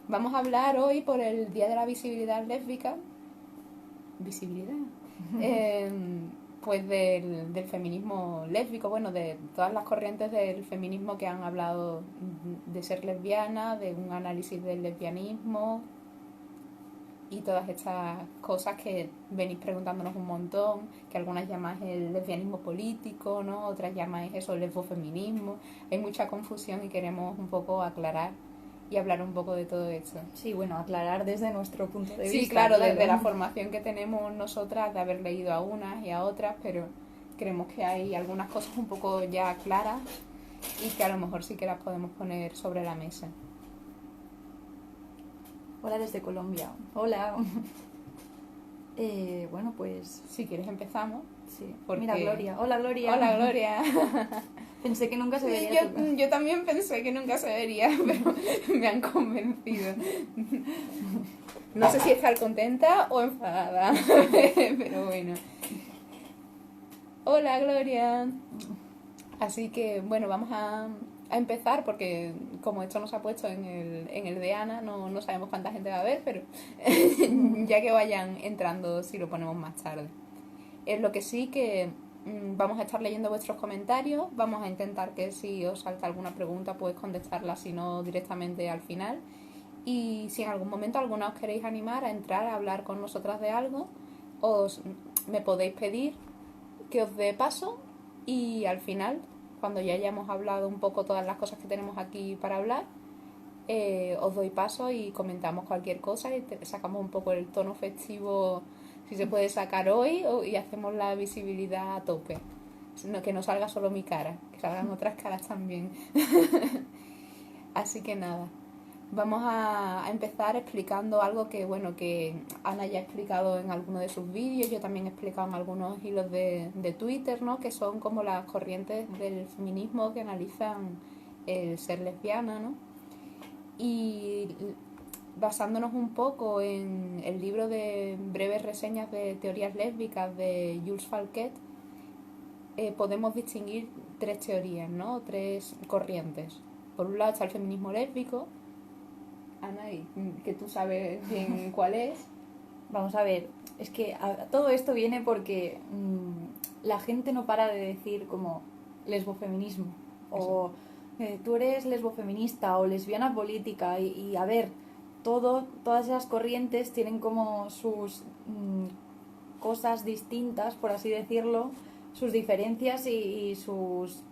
Vamos a hablar hoy por el Día de la Visibilidad Lésbica. ¿Visibilidad? Pues del feminismo lésbico, bueno, de todas las corrientes del feminismo que han hablado de ser lesbiana, de un análisis del lesbianismo y todas estas cosas que venís preguntándonos un montón, que algunas llamáis el lesbianismo político, ¿no? Otras llamáis eso el lesbofeminismo. Hay mucha confusión y queremos un poco aclarar y hablar un poco de todo esto. Sí, bueno, aclarar desde nuestro punto de vista. Sí, claro, desde la formación que tenemos nosotras de haber leído a unas y a otras, pero creemos que hay algunas cosas un poco ya claras y que a lo mejor sí que las podemos poner sobre la mesa. Hola desde Colombia. Hola. Bueno, pues... Si quieres empezamos. Sí. Porque... Mira, Gloria. Hola, Gloria. Hola, Gloria. Pensé que nunca se vería. Yo también pensé que nunca se vería, pero me han convencido. No sé si estar contenta o enfadada, pero bueno. Hola, Gloria. Así que, bueno, vamos a empezar porque como esto nos ha puesto en el de Ana, no sabemos cuánta gente va a ver, pero ya que vayan entrando si lo ponemos más tarde. Es lo que sí que vamos a estar leyendo vuestros comentarios, vamos a intentar que si os salta alguna pregunta pues contestarla, si no directamente al final. Y si en algún momento alguna os queréis animar a entrar a hablar con nosotras de algo, me podéis pedir que os dé paso y al final, cuando ya hayamos hablado un poco todas las cosas que tenemos aquí para hablar, os doy paso y comentamos cualquier cosa y sacamos un poco el tono festivo, si se puede sacar hoy, y hacemos la visibilidad a tope. Que no salga solo mi cara, que salgan otras caras también. Así que nada, vamos a empezar explicando algo que, bueno, que Ana ya ha explicado en alguno de sus vídeos, yo también he explicado en algunos hilos de Twitter, ¿no? Que son como las corrientes del feminismo que analizan el ser lesbiana, ¿no? Y basándonos un poco en el libro de breves reseñas de teorías lésbicas de Jules Falquet, podemos distinguir tres teorías, ¿no? Tres corrientes. Por un lado está el feminismo lésbico, Ana, y que tú sabes bien cuál es. Vamos a ver, es que todo esto viene porque la gente no para de decir como lesbofeminismo o tú eres lesbofeminista o lesbiana política y a ver, todas esas corrientes tienen como sus cosas distintas, por así decirlo, sus diferencias y sus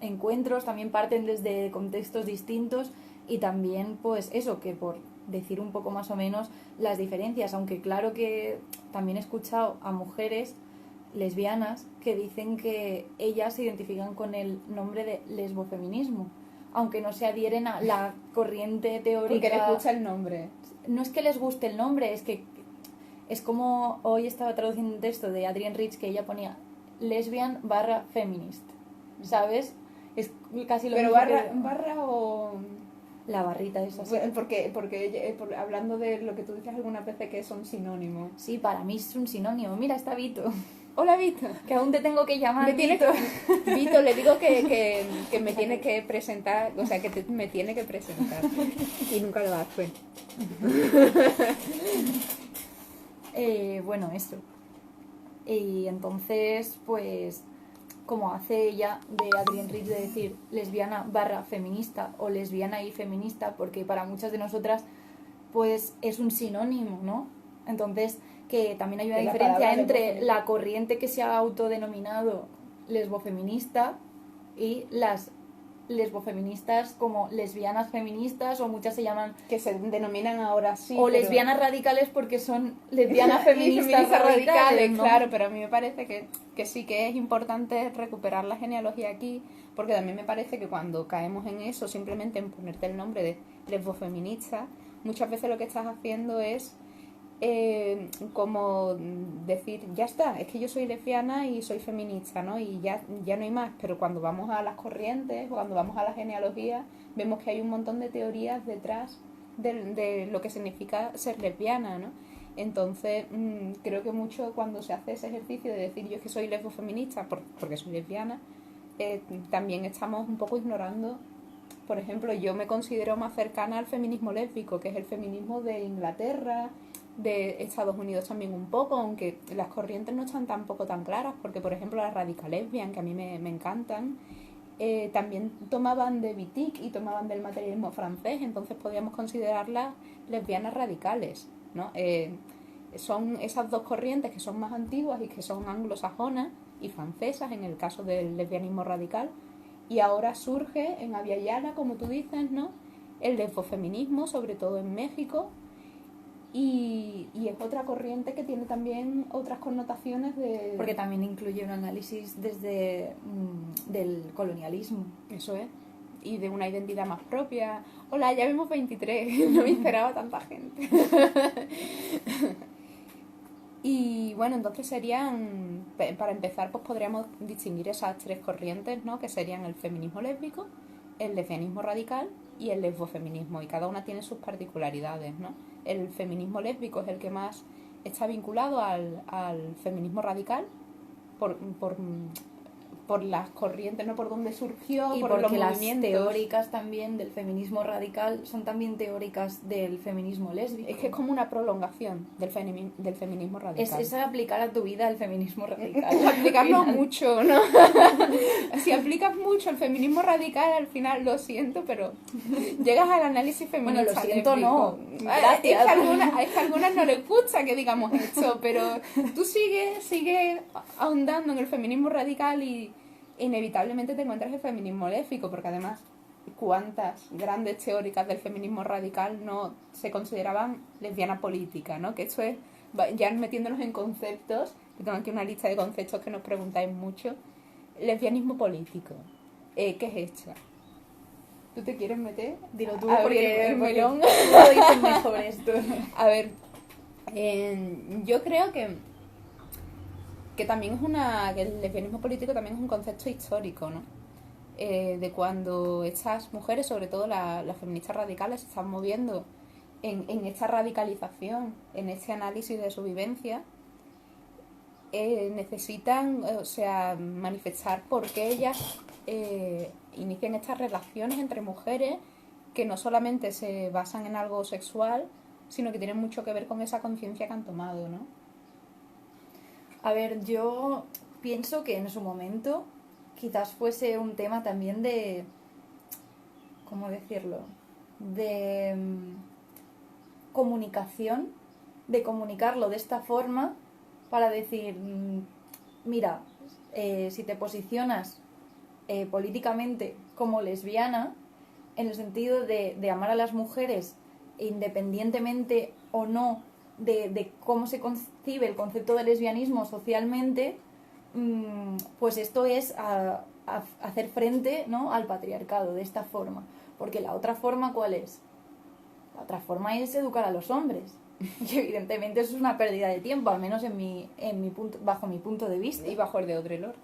encuentros también parten desde contextos distintos y también pues eso, que por decir un poco más o menos las diferencias, aunque claro que también he escuchado a mujeres lesbianas que dicen que ellas se identifican con el nombre de lesbofeminismo, aunque no se adhieren a la corriente teórica. Porque les gusta el nombre. No es que les guste el nombre, es que es como hoy estaba traduciendo un texto de Adrienne Rich que ella ponía lesbian/feminist, ¿sabes? Es casi lo pero mismo. Pero barra o... La barrita esa. Sí. Porque hablando de lo que tú dices algunas veces que son sinónimos. Sí, para mí es un sinónimo. Mira, está Vito. Hola, Vito. Que aún te tengo que llamar. Vito, le digo que me tiene que presentar, o sea, que me tiene que presentar. Y nunca lo hace. Bueno, eso. Y entonces, pues, como hace ella de Adrienne Rich de decir lesbiana/feminista o lesbiana y feminista, porque para muchas de nosotras, pues, es un sinónimo, ¿no? Entonces, que también hay una diferencia entre la corriente que se ha autodenominado lesbofeminista y las lesbofeministas como lesbianas feministas, o muchas se llaman... Que se denominan ahora así. O pero... lesbianas radicales porque son lesbianas feministas radicales, ¿no? Claro, pero a mí me parece que sí que es importante recuperar la genealogía aquí, porque también me parece que cuando caemos en eso, simplemente en ponerte el nombre de lesbofeminista, muchas veces lo que estás haciendo es como decir, ya está, es que yo soy lesbiana y soy feminista, ¿no? Y ya no hay más, pero cuando vamos a las corrientes, cuando vamos a la genealogía, vemos que hay un montón de teorías detrás de lo que significa ser lesbiana, ¿no? Entonces, creo que mucho cuando se hace ese ejercicio de decir yo es que soy lesbofeminista porque soy lesbiana, también estamos un poco ignorando por ejemplo, yo me considero más cercana al feminismo lésbico, que es el feminismo de Inglaterra, de Estados Unidos también un poco, aunque las corrientes no están tampoco tan claras, porque por ejemplo las radical lesbian, que a mí me encantan, también tomaban de Wittig y tomaban del materialismo francés, entonces podríamos considerarlas lesbianas radicales, ¿no? Son esas dos corrientes que son más antiguas y que son anglosajonas y francesas en el caso del lesbianismo radical, y ahora surge en Abya Yala, como tú dices, ¿no? El lesbofeminismo, sobre todo en México, y es otra corriente que tiene también otras connotaciones de... Porque también incluye un análisis desde del colonialismo. Eso es. Y de una identidad más propia. Hola, ya vemos 23. No me esperaba tanta gente. Y bueno, entonces serían... Para empezar, pues podríamos distinguir esas tres corrientes, ¿no? Que serían el feminismo lésbico, el lesbianismo radical y el lesbofeminismo. Y cada una tiene sus particularidades, ¿no? El feminismo lésbico es el que más está vinculado al feminismo radical por las corrientes, ¿no? Por donde surgió, y por porque los las movimientos. teóricas también del feminismo radical son también teóricas del feminismo lésbico. Es que es como una prolongación del feminismo radical. Es aplicar a tu vida el feminismo radical. Aplicarlo mucho, ¿no? Si aplicas mucho el feminismo radical, al final, lo siento, pero llegas al análisis feminista. Bueno, lo siento, lésbico. no. Gracias. Es que a algunas no les gusta que digamos esto, pero tú sigue ahondando en el feminismo radical y inevitablemente te encuentras el feminismo lésbico, porque además cuántas grandes teóricas del feminismo radical no se consideraban lesbianas políticas, ¿no? Que esto es, ya metiéndonos en conceptos, que tengo aquí una lista de conceptos que nos preguntáis mucho. Lesbianismo político, ¿qué es esto? ¿Tú te quieres meter? Dilo tú, porque el melón. Lo dices mejor esto. A ver, yo creo que también es que el lesbianismo político también es un concepto histórico, ¿no? De cuando estas mujeres, sobre todo las feministas radicales, se están moviendo en esta radicalización, en este análisis de su vivencia, necesitan, manifestar por qué ellas inician estas relaciones entre mujeres que no solamente se basan en algo sexual, sino que tienen mucho que ver con esa conciencia que han tomado, ¿no? A ver, yo pienso que en su momento quizás fuese un tema también de, ¿cómo decirlo?, de comunicación, de comunicarlo de esta forma para decir, mira, si te posicionas políticamente como lesbiana, en el sentido de amar a las mujeres independientemente o no de cómo se concibe el concepto de lesbianismo socialmente, pues esto es hacer frente, ¿no?, al patriarcado de esta forma. Porque la otra forma, ¿cuál es? La otra forma es educar a los hombres. Y evidentemente eso es una pérdida de tiempo, al menos bajo mi punto de vista. Y bajo el de Audre Lorde.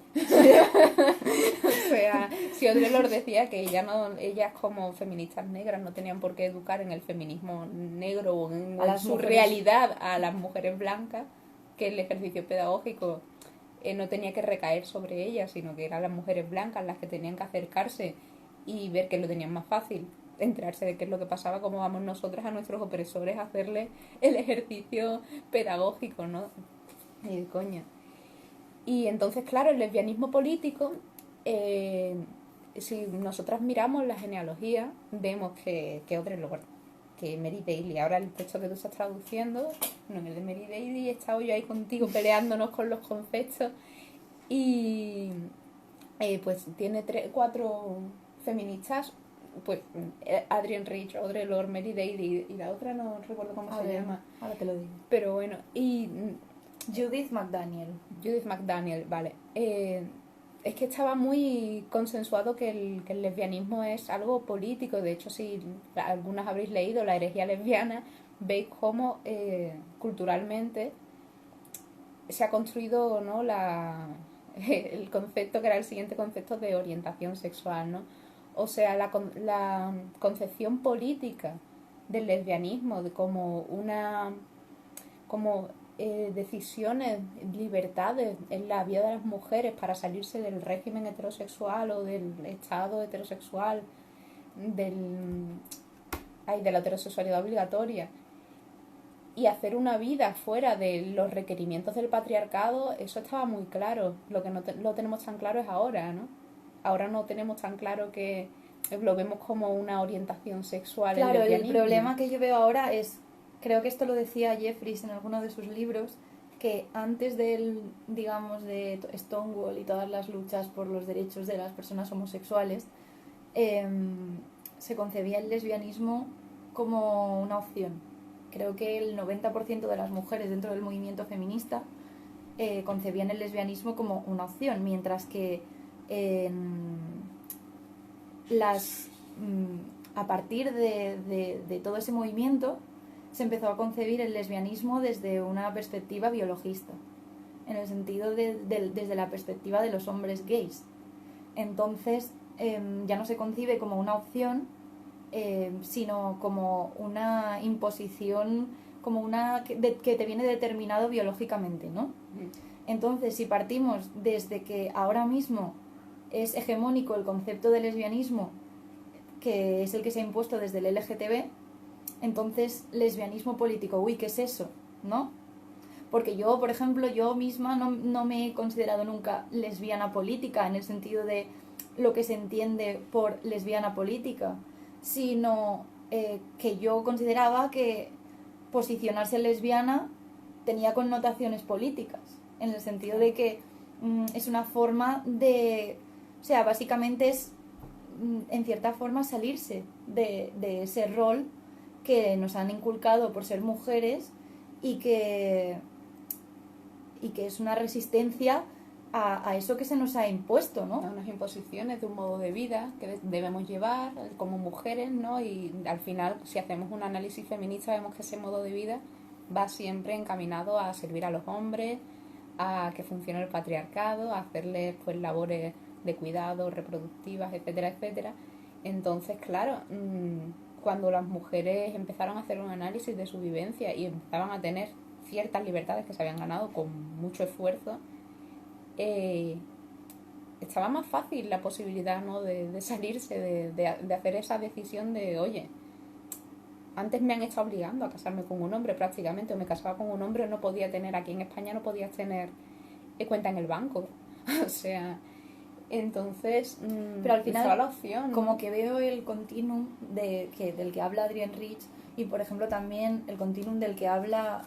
O sea, si Audre Lorde decía que ellas como feministas negras no tenían por qué educar en el feminismo negro o en su realidad a las mujeres blancas, que el ejercicio pedagógico no tenía que recaer sobre ellas, sino que eran las mujeres blancas las que tenían que acercarse y ver que lo tenían más fácil, enterarse de qué es lo que pasaba, cómo vamos nosotras a nuestros opresores a hacerle el ejercicio pedagógico, ¿no? Coña. Y entonces, claro, el lesbianismo político, si nosotras miramos la genealogía, vemos que Audre Lorde, que Mary Daly, ahora el texto que tú estás traduciendo, no, en el de Mary Daly he estado yo ahí contigo peleándonos con los conceptos, y pues tiene 4 feministas, pues Adrienne Rich, Audre Lorde, Mary Daly, y la otra no recuerdo cómo se llama. Ahora te lo digo. Pero bueno, y Judith McDaniel, vale. Es que estaba muy consensuado que el lesbianismo es algo político. De hecho, si algunas habréis leído La herejía lesbiana, veis cómo culturalmente se ha construido, ¿no?, el concepto que era el siguiente concepto de orientación sexual, ¿no? O sea, la concepción política del lesbianismo como decisiones, libertades en la vida de las mujeres para salirse del régimen heterosexual o del estado heterosexual, de la heterosexualidad obligatoria y hacer una vida fuera de los requerimientos del patriarcado, eso estaba muy claro. Lo que no lo tenemos tan claro es ahora, ¿no? Ahora no tenemos tan claro que lo vemos como una orientación sexual. Claro, el el problema que yo veo ahora es, creo que esto lo decía Jeffries en alguno de sus libros, que antes del, digamos, de Stonewall y todas las luchas por los derechos de las personas homosexuales, se concebía el lesbianismo como una opción. Creo que el 90% de las mujeres dentro del movimiento feminista concebían el lesbianismo como una opción, mientras que a partir de todo ese movimiento se empezó a concebir el lesbianismo desde una perspectiva biologista, en el sentido desde la perspectiva de los hombres gays. Entonces ya no se concibe como una opción, sino como una imposición, como una que te viene determinado biológicamente, ¿no? Entonces, si partimos desde que ahora mismo es hegemónico el concepto de lesbianismo, que es el que se ha impuesto desde el LGTB, entonces lesbianismo político, uy, ¿qué es eso? ¿No? Porque yo, por ejemplo, yo misma no me he considerado nunca lesbiana política, en el sentido de lo que se entiende por lesbiana política, sino que yo consideraba que posicionarse lesbiana tenía connotaciones políticas, en el sentido de que es una forma de... O sea, básicamente es, en cierta forma, salirse de ese rol que nos han inculcado por ser mujeres y que es una resistencia a eso que se nos ha impuesto, ¿no? A unas imposiciones de un modo de vida que debemos llevar como mujeres, ¿no? Y al final, si hacemos un análisis feminista, vemos que ese modo de vida va siempre encaminado a servir a los hombres, a que funcione el patriarcado, a hacerles pues labores de cuidado, reproductivas, etcétera, etcétera. Entonces, claro, cuando las mujeres empezaron a hacer un análisis de su vivencia y empezaban a tener ciertas libertades que se habían ganado con mucho esfuerzo, estaba más fácil la posibilidad, ¿no?, de salirse, de hacer esa decisión de, oye, antes me han estado obligando a casarme con un hombre prácticamente, o me casaba con un hombre, o no podía tener, aquí en España no podías tener cuenta en el banco. O sea, entonces, pero al final, la opción, ¿no? Como que veo el continuum del que habla Adrienne Rich, y por ejemplo también el continuum del que habla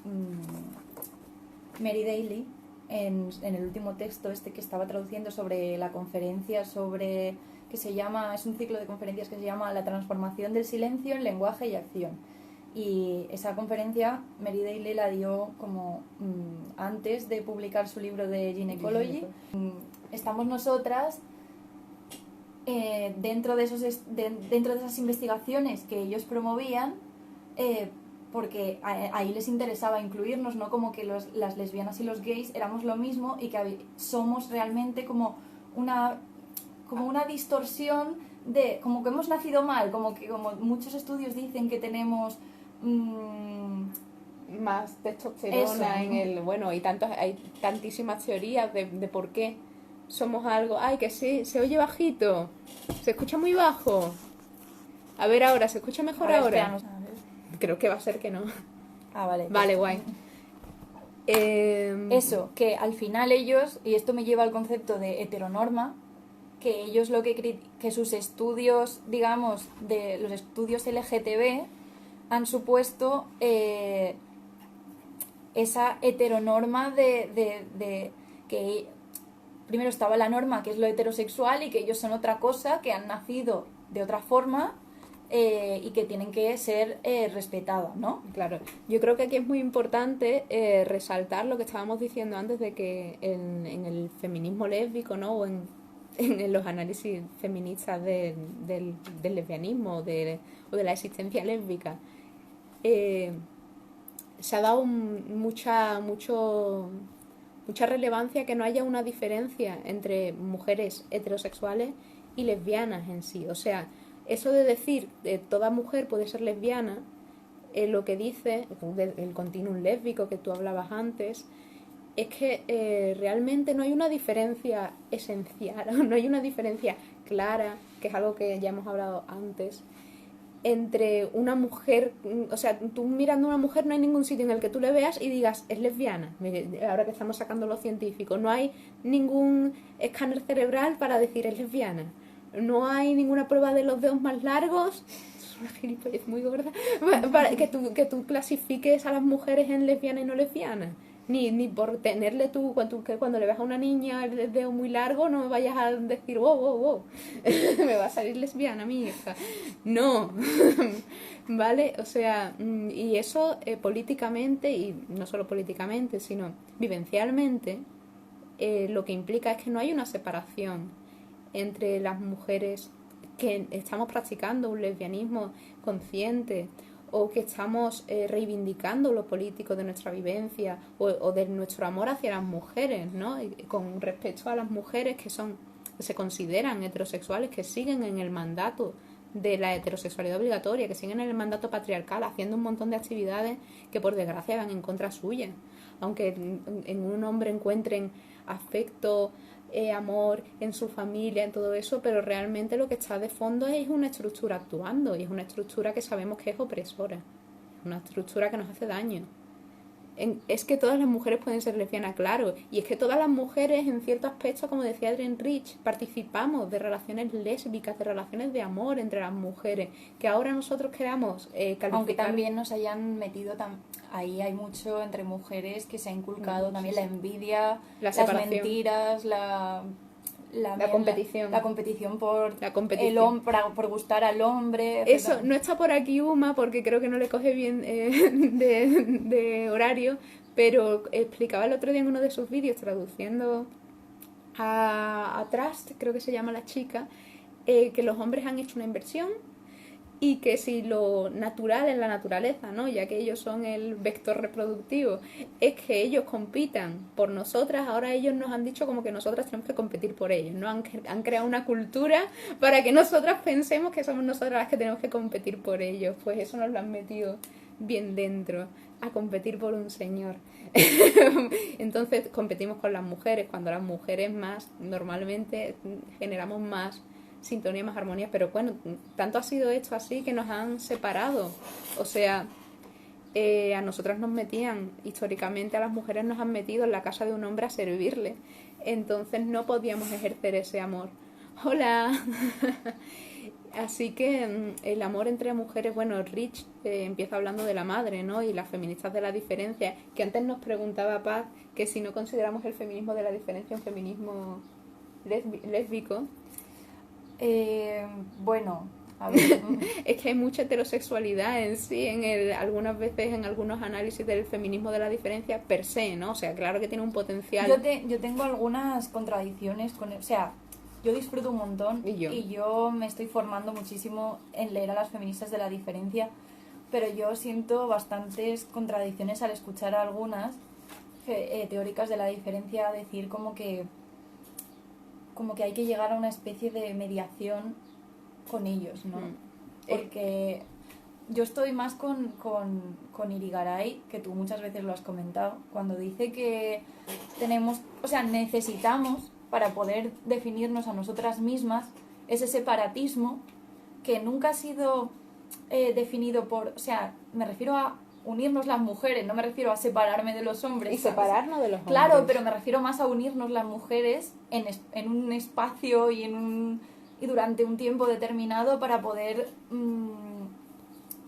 Mary Daly en el último texto que estaba traduciendo sobre la conferencia que se llama, es un ciclo de conferencias que se llama La transformación del silencio en lenguaje y acción. Y esa conferencia Mary Daly la dio como antes de publicar su libro de Gynecology. Estamos nosotras dentro de esas investigaciones que ellos promovían, porque ahí les interesaba incluirnos, ¿no? Como que las lesbianas y los gays éramos lo mismo y que somos realmente como una distorsión de, como que hemos nacido mal, como muchos estudios dicen que tenemos más testosterona eso, en el... Bueno, hay tantísimas teorías de por qué somos algo... Ay, que sí, se oye bajito, se escucha muy bajo. A ver ahora, ¿se escucha mejor ahora? Creo que va a ser que no. Vale. Vale, guay. Eso, que al final ellos, y esto me lleva al concepto de heteronorma, que ellos que sus estudios, digamos, de los estudios LGTB han supuesto esa heteronorma de que primero estaba la norma, que es lo heterosexual, y que ellos son otra cosa, que han nacido de otra forma y que tienen que ser respetados, ¿no? Claro, yo creo que aquí es muy importante resaltar lo que estábamos diciendo antes de que en el feminismo lésbico, ¿no?, o en los análisis feministas del lesbianismo o de la existencia lésbica, se ha dado mucha relevancia que no haya una diferencia entre mujeres heterosexuales y lesbianas en sí. O sea, eso de decir toda mujer puede ser lesbiana, lo que dice el continuum lésbico que tú hablabas antes, es que realmente no hay una diferencia esencial, no hay una diferencia clara, que es algo que ya hemos hablado antes, entre una mujer, o sea, tú mirando a una mujer no hay ningún sitio en el que tú le veas y digas, es lesbiana. Ahora que estamos sacando lo científico, no hay ningún escáner cerebral para decir es lesbiana. No hay ninguna prueba de los dedos más largos, es una gilipollez muy gorda, para que tú clasifiques a las mujeres en lesbiana y no lesbiana. Ni por tenerle tú, cuando le ves a una niña el dedo muy largo, no me vayas a decir, wow, wow, wow, me va a salir lesbiana mi hija. No, ¿vale? O sea, y eso políticamente, y no solo políticamente, sino vivencialmente, lo que implica es que no hay una separación entre las mujeres que estamos practicando un lesbianismo consciente o que estamos reivindicando lo político de nuestra vivencia o de nuestro amor hacia las mujeres, ¿no? Y con respecto a las mujeres que se consideran heterosexuales, que siguen en el mandato de la heterosexualidad obligatoria, que siguen en el mandato patriarcal, haciendo un montón de actividades que por desgracia van en contra suya. Aunque en un hombre encuentren afecto, amor en su familia, en todo eso, pero realmente lo que está de fondo es una estructura actuando, y es una estructura que sabemos que es opresora, una estructura que nos hace daño. Es que todas las mujeres pueden ser lesbianas, claro, y es que todas las mujeres, en cierto aspecto, como decía Adrienne Rich, participamos de relaciones lésbicas, de relaciones de amor entre las mujeres, que ahora nosotros queramos calificar. Aunque también nos hayan metido ahí hay mucho entre mujeres que se ha inculcado también la envidia, las mentiras, la competición. La competición por la competición. por gustar al hombre. Eso, no está por aquí Uma porque creo que no le coge bien de horario, pero explicaba el otro día en uno de sus vídeos traduciendo a Trust, creo que se llama la chica, que los hombres han hecho una inversión y que si lo natural en la naturaleza, ¿no? Ya que ellos son el vector reproductivo, es que ellos compitan por nosotras, ahora ellos nos han dicho como que nosotras tenemos que competir por ellos, ¿no? Han creado una cultura para que nosotras pensemos que somos nosotras las que tenemos que competir por ellos, pues eso nos lo han metido bien dentro, a competir por un señor. Entonces competimos con las mujeres, cuando las mujeres más normalmente generamos más sintonía, más armonía, pero bueno, tanto ha sido esto así que nos han separado. O sea, a nosotras nos metían, históricamente a las mujeres nos han metido en la casa de un hombre a servirle, entonces no podíamos ejercer ese amor. Hola. Así que el amor entre mujeres, bueno, Rich empieza hablando de la madre, ¿no? Y las feministas de la diferencia, que antes nos preguntaba Paz que si no consideramos el feminismo de la diferencia un feminismo lésbico. Bueno, a ver. Es que hay mucha heterosexualidad en sí, algunas veces en algunos análisis del feminismo de la diferencia per se, ¿no? O sea, claro que tiene un potencial. Yo tengo algunas contradicciones con o sea, yo disfruto un montón y yo me estoy formando muchísimo en leer a las feministas de la diferencia, pero yo siento bastantes contradicciones al escuchar a algunas teóricas de la diferencia decir como que hay que llegar a una especie de mediación con ellos, ¿no? Porque yo estoy más con Irigaray, que tú muchas veces lo has comentado, cuando dice que necesitamos, para poder definirnos a nosotras mismas, ese separatismo que nunca ha sido definido por... O sea, me refiero a unirnos las mujeres, no me refiero a separarme de los hombres. Y separarnos de los hombres. Claro, pero me refiero más a unirnos las mujeres en un espacio y durante un tiempo determinado para poder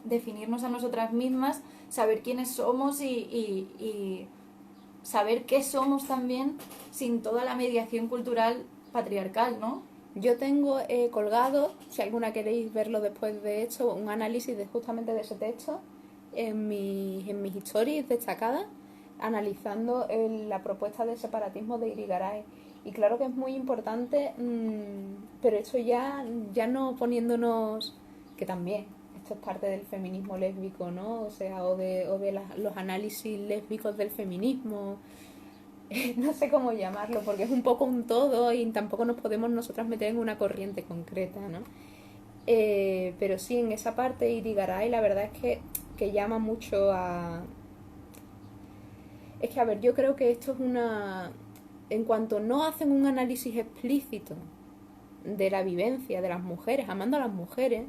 definirnos a nosotras mismas, saber quiénes somos y saber qué somos también sin toda la mediación cultural patriarcal, ¿no? Yo tengo colgado, si alguna queréis verlo después de esto, un análisis justamente de ese texto en mis stories destacadas, analizando la propuesta de separatismo de Irigaray. Y claro que es muy importante, pero esto ya no poniéndonos, que también, esto es parte del feminismo lésbico, ¿no? O sea, o de los análisis lésbicos del feminismo, no sé cómo llamarlo, porque es un poco un todo y tampoco nos podemos nosotras meter en una corriente concreta, ¿no? Pero sí, en esa parte Irigaray la verdad es que llama mucho Es que, a ver, yo creo que esto es una... En cuanto no hacen un análisis explícito de la vivencia de las mujeres, amando a las mujeres,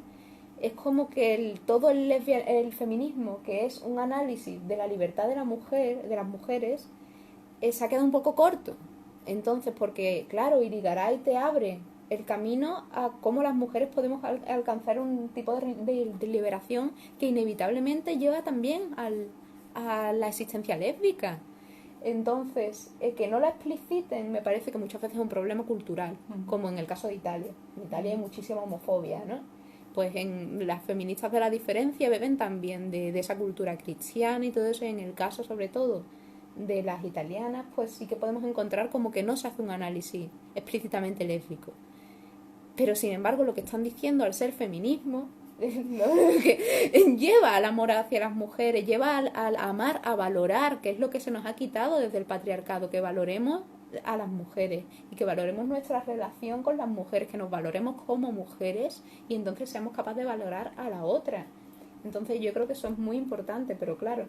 es como que todo el feminismo, que es un análisis de la libertad de la mujer, de las mujeres, se ha quedado un poco corto. Entonces, porque, claro, Irigaray te abre el camino a cómo las mujeres podemos alcanzar un tipo de liberación que inevitablemente lleva también a la existencia lésbica. Entonces, que no la expliciten me parece que muchas veces es un problema cultural, como en el caso de Italia. En Italia hay muchísima homofobia, ¿no? Pues en las feministas de la diferencia beben también de esa cultura cristiana y todo eso. En el caso, sobre todo, de las italianas, pues sí que podemos encontrar como que no se hace un análisis explícitamente lésbico. Pero, sin embargo, lo que están diciendo al ser feminismo que lleva al amor hacia las mujeres, lleva al amar, a valorar, que es lo que se nos ha quitado desde el patriarcado, que valoremos a las mujeres y que valoremos nuestra relación con las mujeres, que nos valoremos como mujeres y entonces seamos capaces de valorar a la otra. Entonces yo creo que eso es muy importante, pero claro,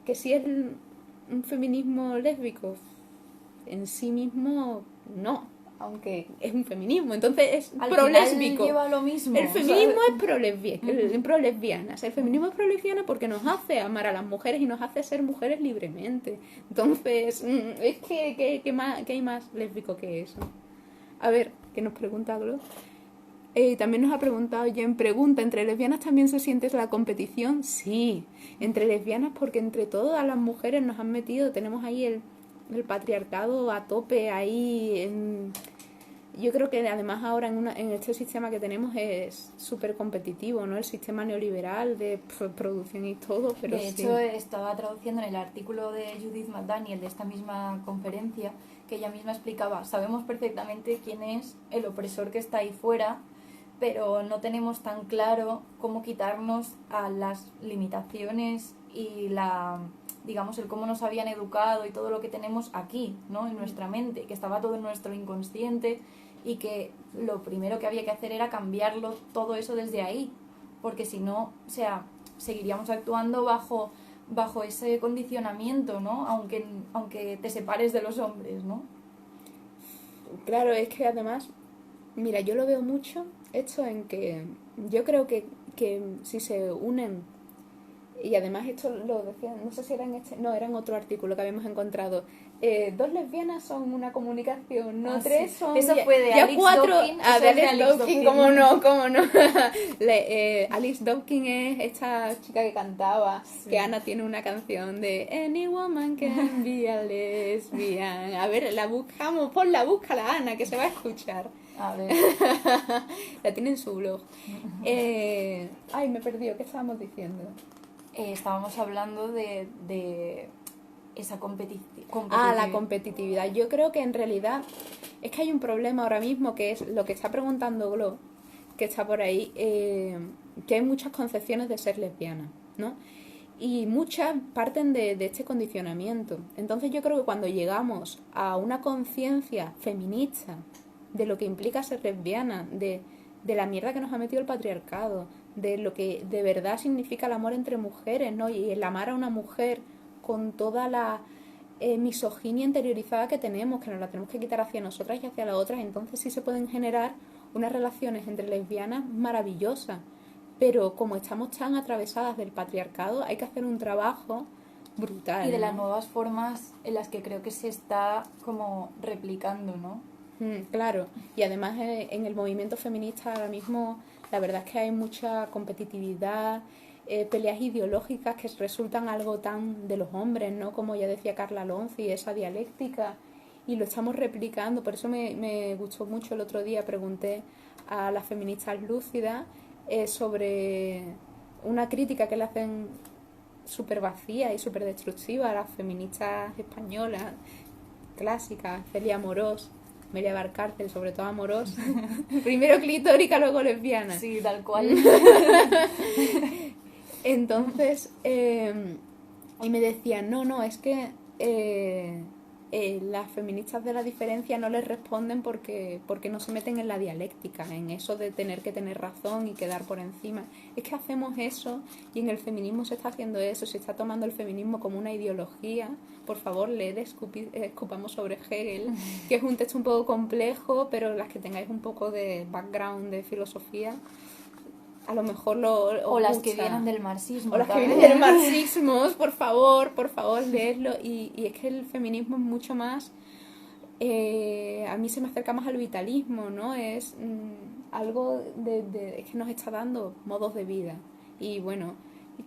que si es un feminismo lésbico en sí mismo, no, aunque es un feminismo, entonces es pro-lésbico. Lleva lo mismo. El feminismo es pro-lesbianas. El feminismo es pro-lesbiana porque nos hace amar a las mujeres y nos hace ser mujeres libremente. Entonces, es que ¿qué hay más lésbico que eso? A ver, ¿qué nos pregunta Glo? También nos ha preguntado Jen, pregunta, ¿entre lesbianas también se siente la competición? Sí, entre lesbianas porque entre todas las mujeres nos han metido, tenemos ahí el patriarcado a tope ahí. Yo creo que además ahora en este sistema que tenemos es súper competitivo, ¿no? El sistema neoliberal de producción y todo. Pero de hecho, estaba traduciendo en el artículo de Judith McDaniel de esta misma conferencia, que ella misma explicaba, sabemos perfectamente quién es el opresor que está ahí fuera, pero no tenemos tan claro cómo quitarnos a las limitaciones y digamos, el cómo nos habían educado y todo lo que tenemos aquí, ¿no? En nuestra mente, que estaba todo en nuestro inconsciente y que lo primero que había que hacer era cambiarlo todo eso desde ahí, porque si no, o sea, seguiríamos actuando bajo ese condicionamiento, ¿no? Aunque te separes de los hombres, ¿no? Claro, es que además, mira, yo lo veo mucho esto en que yo creo que si se unen, y además esto lo decían, no sé si era era en otro artículo que habíamos encontrado, 2 lesbianas son una comunicación, no 3 sí. son eso fue de ya Alex 4. Dawkins, De Alex Dawkins, cómo no. Alice Dawkins es esta chica que cantaba, sí. Que Ana tiene una canción de Any woman can be a lesbian. A ver, la buscamos, búscala Ana, que se va a escuchar. A ver. La tiene en su blog. Ay, me he perdido, ¿qué estábamos diciendo? Estábamos hablando de esa competitividad. La competitividad. Yo creo que en realidad es que hay un problema ahora mismo, que es lo que está preguntando Glo, que está por ahí, que hay muchas concepciones de ser lesbiana, ¿no? Y muchas parten de este condicionamiento. Entonces yo creo que cuando llegamos a una conciencia feminista de lo que implica ser lesbiana, de la mierda que nos ha metido el patriarcado, de lo que de verdad significa el amor entre mujeres, ¿no? Y el amar a una mujer con toda la misoginia interiorizada que tenemos, que nos la tenemos que quitar hacia nosotras y hacia las otras, entonces sí se pueden generar unas relaciones entre lesbianas maravillosas. Pero como estamos tan atravesadas del patriarcado, hay que hacer un trabajo brutal. Y de las nuevas formas en las que creo que se está como replicando, ¿no? Claro, y además en el movimiento feminista ahora mismo la verdad es que hay mucha competitividad, peleas ideológicas que resultan algo tan de los hombres, ¿no? Como ya decía Carla Alonso, y esa dialéctica, y lo estamos replicando. Por eso me gustó mucho el otro día, pregunté a las feministas lúcidas sobre una crítica que le hacen súper vacía y súper destructiva a las feministas españolas clásicas, Celia Amorós, Amelia Valcárcel, sobre todo Amorós, primero clitórica, luego lesbiana. Sí, tal cual. Entonces, y me decían, no, es que las feministas de la diferencia no les responden porque no se meten en la dialéctica, en eso de tener que tener razón y quedar por encima. Es que hacemos eso y en el feminismo se está haciendo eso, se está tomando el feminismo como una ideología. Por favor, leed Escupamos sobre Hegel, que es un texto un poco complejo, pero las que tengáis un poco de background de filosofía, a lo mejor o las que vienen del marxismo. O las que vienen del marxismo, por favor, leedlo. Y es que el feminismo es mucho más... a mí se me acerca más al vitalismo, ¿no? Es algo es que nos está dando modos de vida. Y bueno,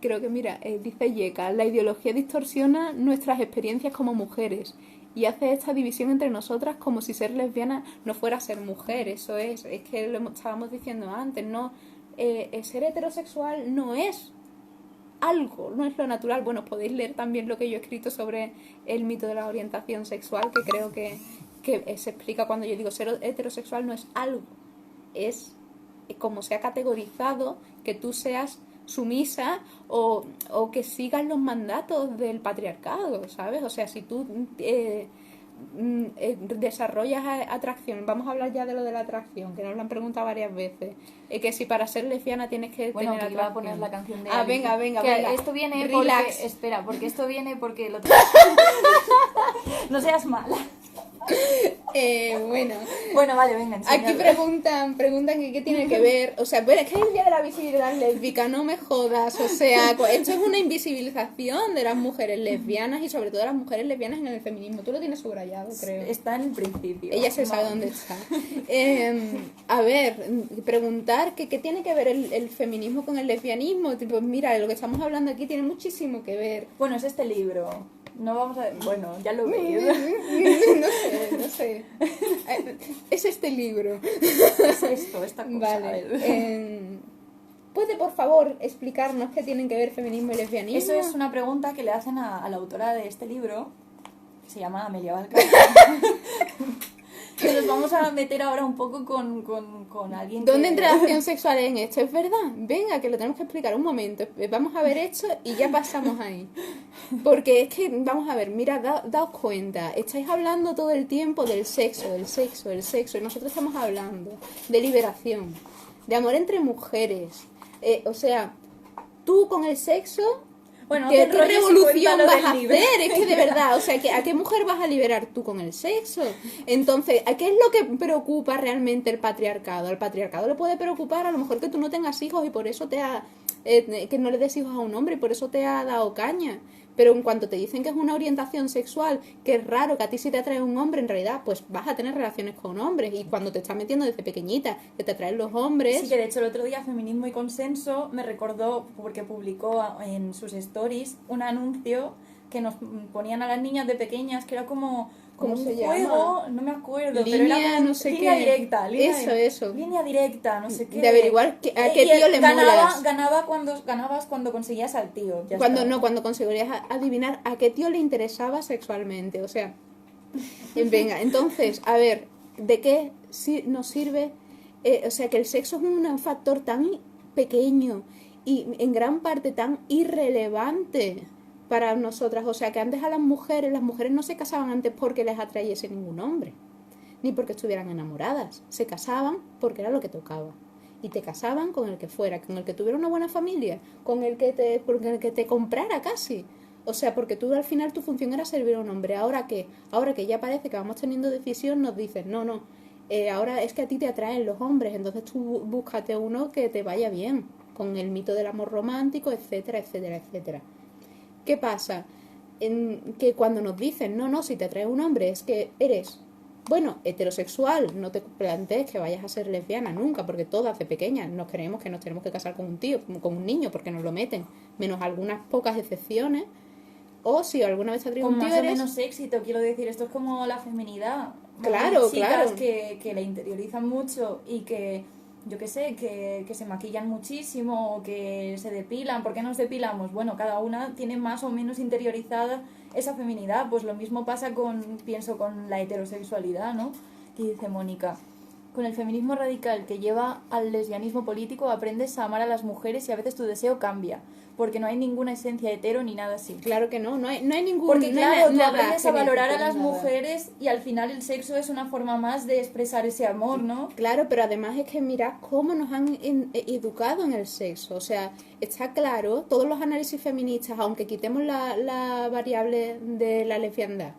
creo que, mira, dice Yeka, la ideología distorsiona nuestras experiencias como mujeres y hace esta división entre nosotras como si ser lesbiana no fuera ser mujer. Eso es que lo estábamos diciendo antes, ¿no? Ser heterosexual no es algo, no es lo natural. Bueno, podéis leer también lo que yo he escrito sobre el mito de la orientación sexual, que creo que se explica cuando yo digo ser heterosexual no es algo, es como se ha categorizado que tú seas sumisa o que sigas los mandatos del patriarcado, ¿sabes? O sea, si tú desarrollas atracción, vamos a hablar ya de lo de la atracción, que nos lo han preguntado varias veces, que si para ser lesbiana tienes que tener atracción. Iba a poner la canción de venga, esto viene relax. porque esto viene porque lo no seas mala. Bueno, vale, venga, enséñalo. Aquí preguntan que qué tiene que ver, o sea, bueno, es que es el día de la visibilidad lésbica, no me jodas, o sea, esto es una invisibilización de las mujeres lesbianas y sobre todo de las mujeres lesbianas en el feminismo. Tú lo tienes subrayado, creo. Está en el principio. Ella se sabe dónde está. A ver, preguntar que qué tiene que ver el feminismo con el lesbianismo. Tipo, mira, lo que estamos hablando aquí tiene muchísimo que ver. Bueno, es este libro. No vamos a... Bueno, ya lo veis. No sé. Es este libro. Es esta cosa. Vale. ¿Puede, por favor, explicarnos qué tienen que ver feminismo y lesbianismo? Eso es una pregunta que le hacen a la autora de este libro, que se llama Amelia Valcárcel. Que nos vamos a meter ahora un poco con alguien ¿Dónde entra la acción sexual en esto? ¿Es verdad? Venga, que lo tenemos que explicar un momento. Vamos a ver esto y ya pasamos ahí. Porque es que, vamos a ver, mira, daos cuenta. Estáis hablando todo el tiempo del sexo. Y nosotros estamos hablando de liberación, de amor entre mujeres. O sea, tú con el sexo... Bueno, ¿qué revolución vas a hacer? Es que de verdad, o sea, ¿a qué mujer vas a liberar tú con el sexo? Entonces, ¿a qué es lo que preocupa realmente el patriarcado? Al patriarcado le puede preocupar a lo mejor que tú no tengas hijos y por eso que no le des hijos a un hombre y por eso te ha dado caña. Pero en cuanto te dicen que es una orientación sexual, que es raro, que a ti sí te atrae un hombre, en realidad, pues vas a tener relaciones con hombres. Y cuando te estás metiendo desde pequeñita, que te atraen los hombres... Sí, que de hecho el otro día Feminismo y Consenso me recordó, porque publicó en sus stories un anuncio que nos ponían a las niñas de pequeñas, que era como ¿Cómo un se juego, llama? no me acuerdo, Línea, pero era como no sé línea qué. directa. Eso. Línea directa, no sé qué. De averiguar a qué tío le molas. Ganabas cuando conseguías al tío. Cuando conseguirías adivinar a qué tío le interesaba sexualmente. O sea, venga, entonces, a ver, ¿de qué nos sirve? O sea, que el sexo es un factor tan pequeño y en gran parte tan irrelevante para nosotras. O sea, que antes a las mujeres no se casaban antes porque les atrayese ningún hombre, ni porque estuvieran enamoradas. Se casaban porque era lo que tocaba. Y te casaban con el que fuera, con el que tuviera una buena familia, con el que te comprara casi. O sea, porque tú al final tu función era servir a un hombre. Ahora que ya parece que vamos teniendo decisión, nos dicen, no, ahora es que a ti te atraen los hombres, entonces tú búscate uno que te vaya bien, con el mito del amor romántico, etcétera, etcétera, etcétera. ¿Qué pasa? Que cuando nos dicen, no, si te atrae un hombre es que eres, bueno, heterosexual, no te plantees que vayas a ser lesbiana nunca, porque todas de pequeñas nos creemos que nos tenemos que casar con un tío, con un niño, porque nos lo meten, menos algunas pocas excepciones. O si alguna vez te atrae un tío, más o menos éxito, quiero decir, esto es como la feminidad. Claro, chicas que la interiorizan mucho y que, yo qué sé, que se maquillan muchísimo o que se depilan. ¿Por qué nos depilamos? Bueno, cada una tiene más o menos interiorizada esa feminidad. Pues lo mismo pasa pienso con la heterosexualidad, ¿no? Que dice Mónica. Con el feminismo radical que lleva al lesbianismo político aprendes a amar a las mujeres y a veces tu deseo cambia. porque no hay ninguna esencia hetero ni nada así. Claro que no hay ningún... Porque no hay claro, tú nada aprendes a valorar a las genético, nada. mujeres y al final el sexo es una forma más de expresar ese amor, ¿no? Claro, pero además es que mirad cómo nos han educado en el sexo. O sea, está claro, todos los análisis feministas, aunque quitemos la variable de la lesbiandad,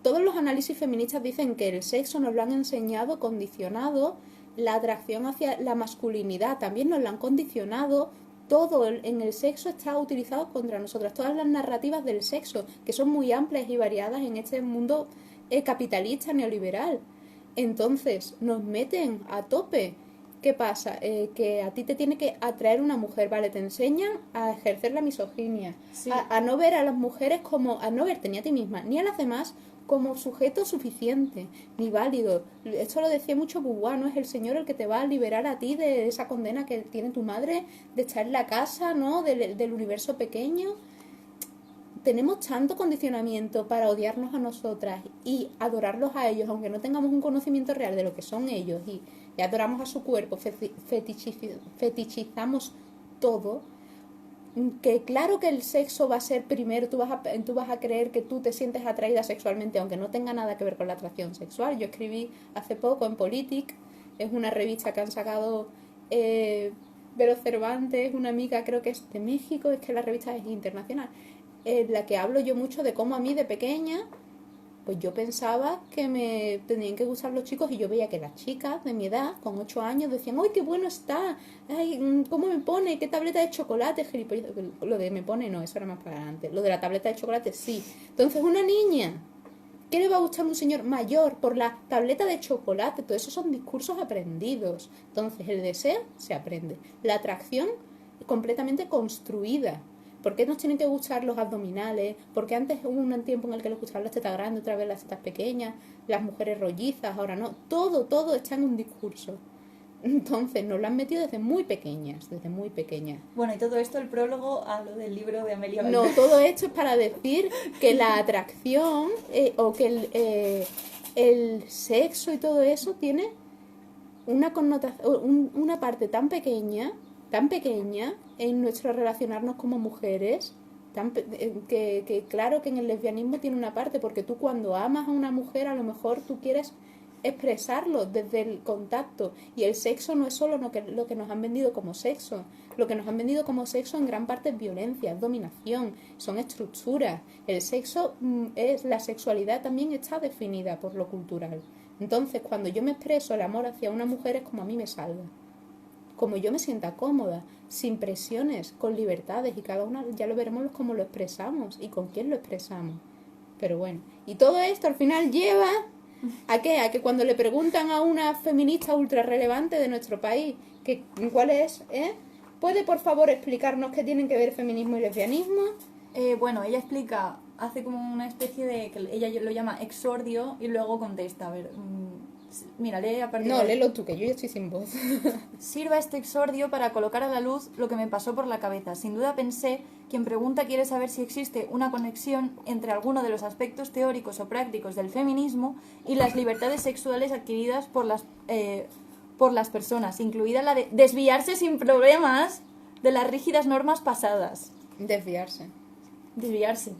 todos los análisis feministas dicen que el sexo nos lo han enseñado, condicionado, la atracción hacia la masculinidad también nos lo han condicionado. Todo en el sexo está utilizado contra nosotras. Todas las narrativas del sexo, que son muy amplias y variadas en este mundo capitalista, neoliberal. Entonces, nos meten a tope. ¿Qué pasa? Que a ti te tiene que atraer una mujer, ¿vale? Te enseñan a ejercer la misoginia, Sí. a no ver a las mujeres como, a no verte ni a ti misma, ni a las demás como sujeto suficiente, ni válido. Esto lo decía mucho Beauvoir, ¿no? Es el Señor el que te va a liberar a ti de esa condena que tiene tu madre, de estar en la casa, ¿no? Del universo pequeño. Tenemos tanto condicionamiento para odiarnos a nosotras y adorarlos a ellos, aunque no tengamos un conocimiento real de lo que son ellos, y adoramos a su cuerpo, fetichizamos todo, que claro que el sexo va a ser primero, tú vas a creer que tú te sientes atraída sexualmente, aunque no tenga nada que ver con la atracción sexual. Yo escribí hace poco en Politic, es una revista que han sacado Vero Cervantes, una amiga, creo que es de México, es que la revista es internacional, en la que hablo yo mucho de cómo a mí de pequeña, pues yo pensaba que me tenían que gustar los chicos, y yo veía que las chicas de mi edad, con 8 años, decían, ¡ay, qué bueno está! ¡Ay, cómo me pone! ¿Qué tableta de chocolate? Gilipollas. Lo de me pone, no, eso era más para adelante. Lo de la tableta de chocolate, sí. Entonces, una niña, ¿qué le va a gustar a un señor mayor por la tableta de chocolate? Todo eso son discursos aprendidos. Entonces, el deseo se aprende. La atracción completamente construida. ¿Por qué nos tienen que gustar los abdominales? Porque antes hubo un tiempo en el que les gustaban las tetas grandes, otra vez las tetas pequeñas, las mujeres rollizas, ahora no. Todo está en un discurso. Entonces nos lo han metido desde muy pequeñas, desde muy pequeñas. Bueno, y todo esto, el prólogo a lo del libro de Amelia No, Valdés. todo esto es para decir que la atracción o que el sexo y todo eso tiene una connotación, una parte tan pequeña en nuestro relacionarnos como mujeres, que claro que en el lesbianismo tiene una parte, porque tú cuando amas a una mujer a lo mejor tú quieres expresarlo desde el contacto, y el sexo no es solo lo que nos han vendido como sexo. Lo que nos han vendido como sexo en gran parte es violencia, es dominación, son estructuras. El sexo la sexualidad también está definida por lo cultural. Entonces cuando yo me expreso el amor hacia una mujer es como a mí me salga, como yo me sienta cómoda, sin presiones, con libertades, y cada una ya lo veremos cómo lo expresamos y con quién lo expresamos. Pero bueno, y todo esto al final lleva ¿a qué? A que cuando le preguntan a una feminista ultra relevante de nuestro país que cuál es, ¿puede por favor explicarnos qué tienen que ver feminismo y lesbianismo? Bueno, ella explica, hace como una especie de, que ella lo llama exordio, y luego contesta, a ver, mira, lee a partir No, de... léelo tú, que yo ya estoy sin voz. Sirva este exordio para colocar a la luz lo que me pasó por la cabeza. Sin duda pensé, quien pregunta quiere saber si existe una conexión entre alguno de los aspectos teóricos o prácticos del feminismo y las libertades sexuales adquiridas por las personas, incluida la de desviarse sin problemas de las rígidas normas pasadas. Desviarse. Desviarse.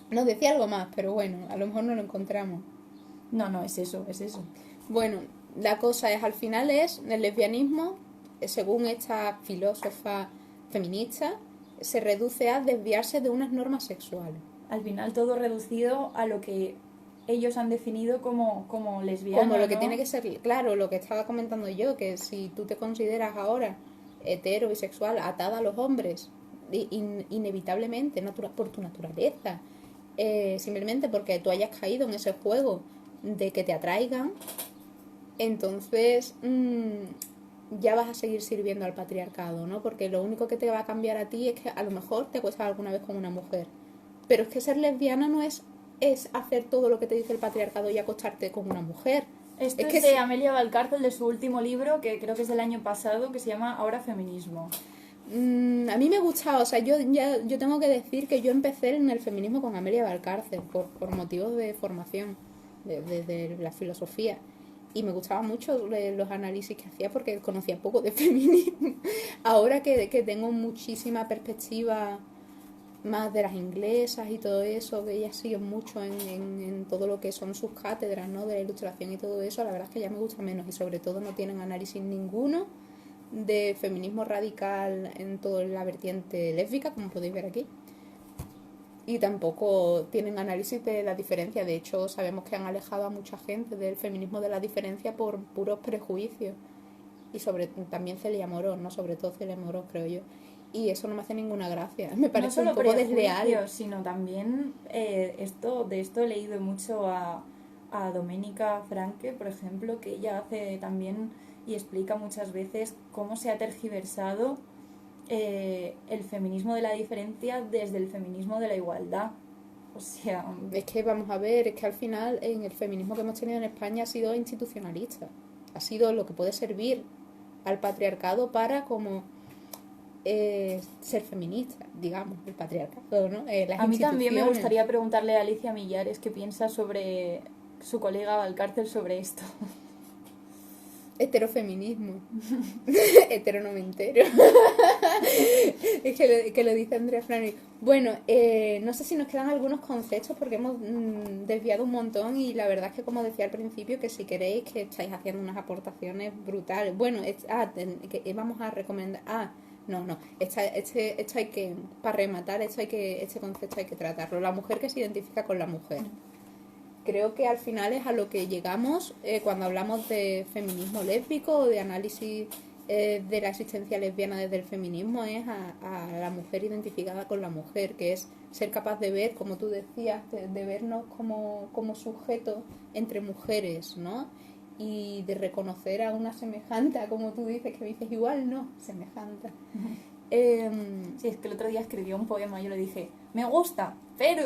Nos decía algo más, pero bueno, a lo mejor no lo encontramos. No, es eso. Bueno, la cosa es, al final es, el lesbianismo, según esta filósofa feminista, se reduce a desviarse de unas normas sexuales. Al final todo reducido a lo que ellos han definido como lesbiana, Como lo que ¿no? tiene que ser, claro, lo que estaba comentando yo, que si tú te consideras ahora hetero, bisexual, atada a los hombres, inevitablemente, por tu naturaleza, simplemente porque tú hayas caído en ese juego de que te atraigan, entonces ya vas a seguir sirviendo al patriarcado, ¿no? Porque lo único que te va a cambiar a ti es que a lo mejor te acuestas alguna vez con una mujer, pero es que ser lesbiana no es hacer todo lo que te dice el patriarcado y acostarte con una mujer. Esto es que de Amelia Valcárcel, de su último libro, que creo que es del año pasado, que se llama Ahora Feminismo. A mí me gustaba, o sea, yo tengo que decir que yo empecé en el feminismo con Amelia Valcárcel por motivos de formación, de la filosofía. y me gustaban mucho los análisis que hacía porque conocía poco de feminismo. Ahora que tengo muchísima perspectiva más de las inglesas y todo eso, que ellas siguen mucho en todo lo que son sus cátedras, ¿no? De la ilustración y todo eso, la verdad es que ya me gusta menos y sobre todo no tienen análisis ninguno de feminismo radical en toda la vertiente lésbica, como podéis ver aquí. Y tampoco tienen análisis de la diferencia. De hecho, sabemos que han alejado a mucha gente del feminismo de la diferencia por puros prejuicios. Y también Celia Morós, ¿no? Sobre todo Celia Morós, creo yo. Y eso no me hace ninguna gracia. Me parece no un solo poco desleal. prejuicios, sino también de esto he leído mucho a Domenica Franke, por ejemplo, que ella hace también y explica muchas veces cómo se ha tergiversado el feminismo de la diferencia desde el feminismo de la igualdad. O sea... Es que vamos a ver, es que al final en el feminismo que hemos tenido en España ha sido institucionalista. Ha sido lo que puede servir al patriarcado para como ser feminista, digamos, el patriarcado, ¿no? Las A mí también me instituciones. gustaría preguntarle a Alicia Millares qué piensa sobre su colega Valcárcel sobre esto. Heterofeminismo. Hetero no me entero. Es que lo dice Andrea Flannery. Bueno, no sé si nos quedan algunos conceptos porque hemos desviado un montón y la verdad es que como decía al principio que si queréis que estáis haciendo unas aportaciones brutales. Bueno, que vamos a recomendar... No, esto hay que, para rematar, este concepto hay que tratarlo. La mujer que se identifica con la mujer. Creo que al final es a lo que llegamos cuando hablamos de feminismo lésbico o de análisis de la existencia lesbiana desde el feminismo, es a la mujer identificada con la mujer, que es ser capaz de ver, como tú decías, de vernos como sujetos entre mujeres, ¿no? Y de reconocer a una semejante, como tú dices, que dices igual, no, semejante. Sí, es que el otro día escribió un poema y yo le dije, me gusta, pero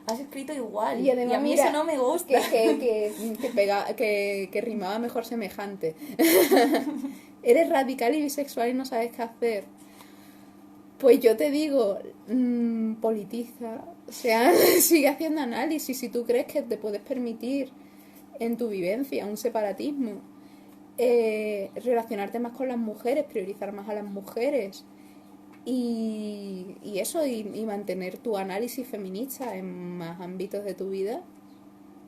has escrito igual. Y además, a mí mira, eso no me gusta. Que rimaba mejor semejante. Eres radical y bisexual y no sabes qué hacer. Pues yo te digo, politiza. O sea, sigue haciendo análisis. Si tú crees que te puedes permitir en tu vivencia un separatismo, relacionarte más con las mujeres, priorizar más a las mujeres y eso, y mantener tu análisis feminista en más ámbitos de tu vida,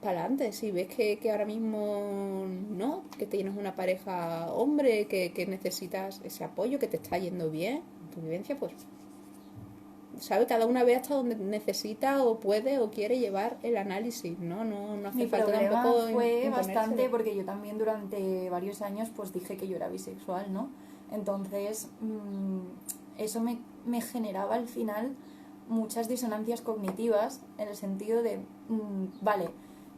para adelante. Si ves que ahora mismo no, que tienes una pareja hombre, que necesitas ese apoyo, que te está yendo bien en tu vivencia, pues sabe, cada una ve hasta donde necesita o puede o quiere llevar el análisis, no hace Mi falta problema tampoco fue bastante imponérselo. porque yo también durante varios años pues dije que yo era bisexual, ¿no? Entonces eso me generaba al final muchas disonancias cognitivas en el sentido de vale,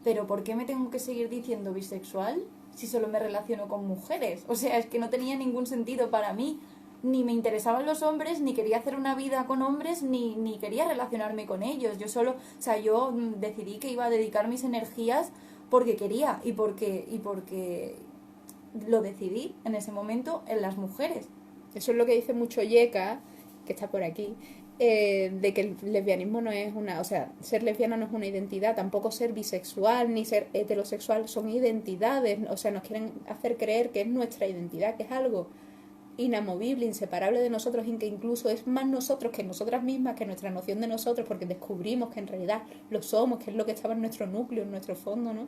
pero ¿por qué me tengo que seguir diciendo bisexual si solo me relaciono con mujeres? O sea, es que no tenía ningún sentido para mí. Ni me interesaban los hombres, ni quería hacer una vida con hombres, ni quería relacionarme con ellos. Yo decidí que iba a dedicar mis energías porque quería y porque lo decidí en ese momento en las mujeres. Eso es lo que dice mucho Yeka, que está por aquí, de que el lesbianismo no es una... O sea, ser lesbiana no es una identidad, tampoco ser bisexual ni ser heterosexual son identidades. O sea, nos quieren hacer creer que es nuestra identidad, que es algo inamovible, inseparable de nosotros, y que incluso es más nosotros que nosotras mismas, que nuestra noción de nosotros, porque descubrimos que en realidad lo somos, que es lo que estaba en nuestro núcleo, en nuestro fondo, ¿no?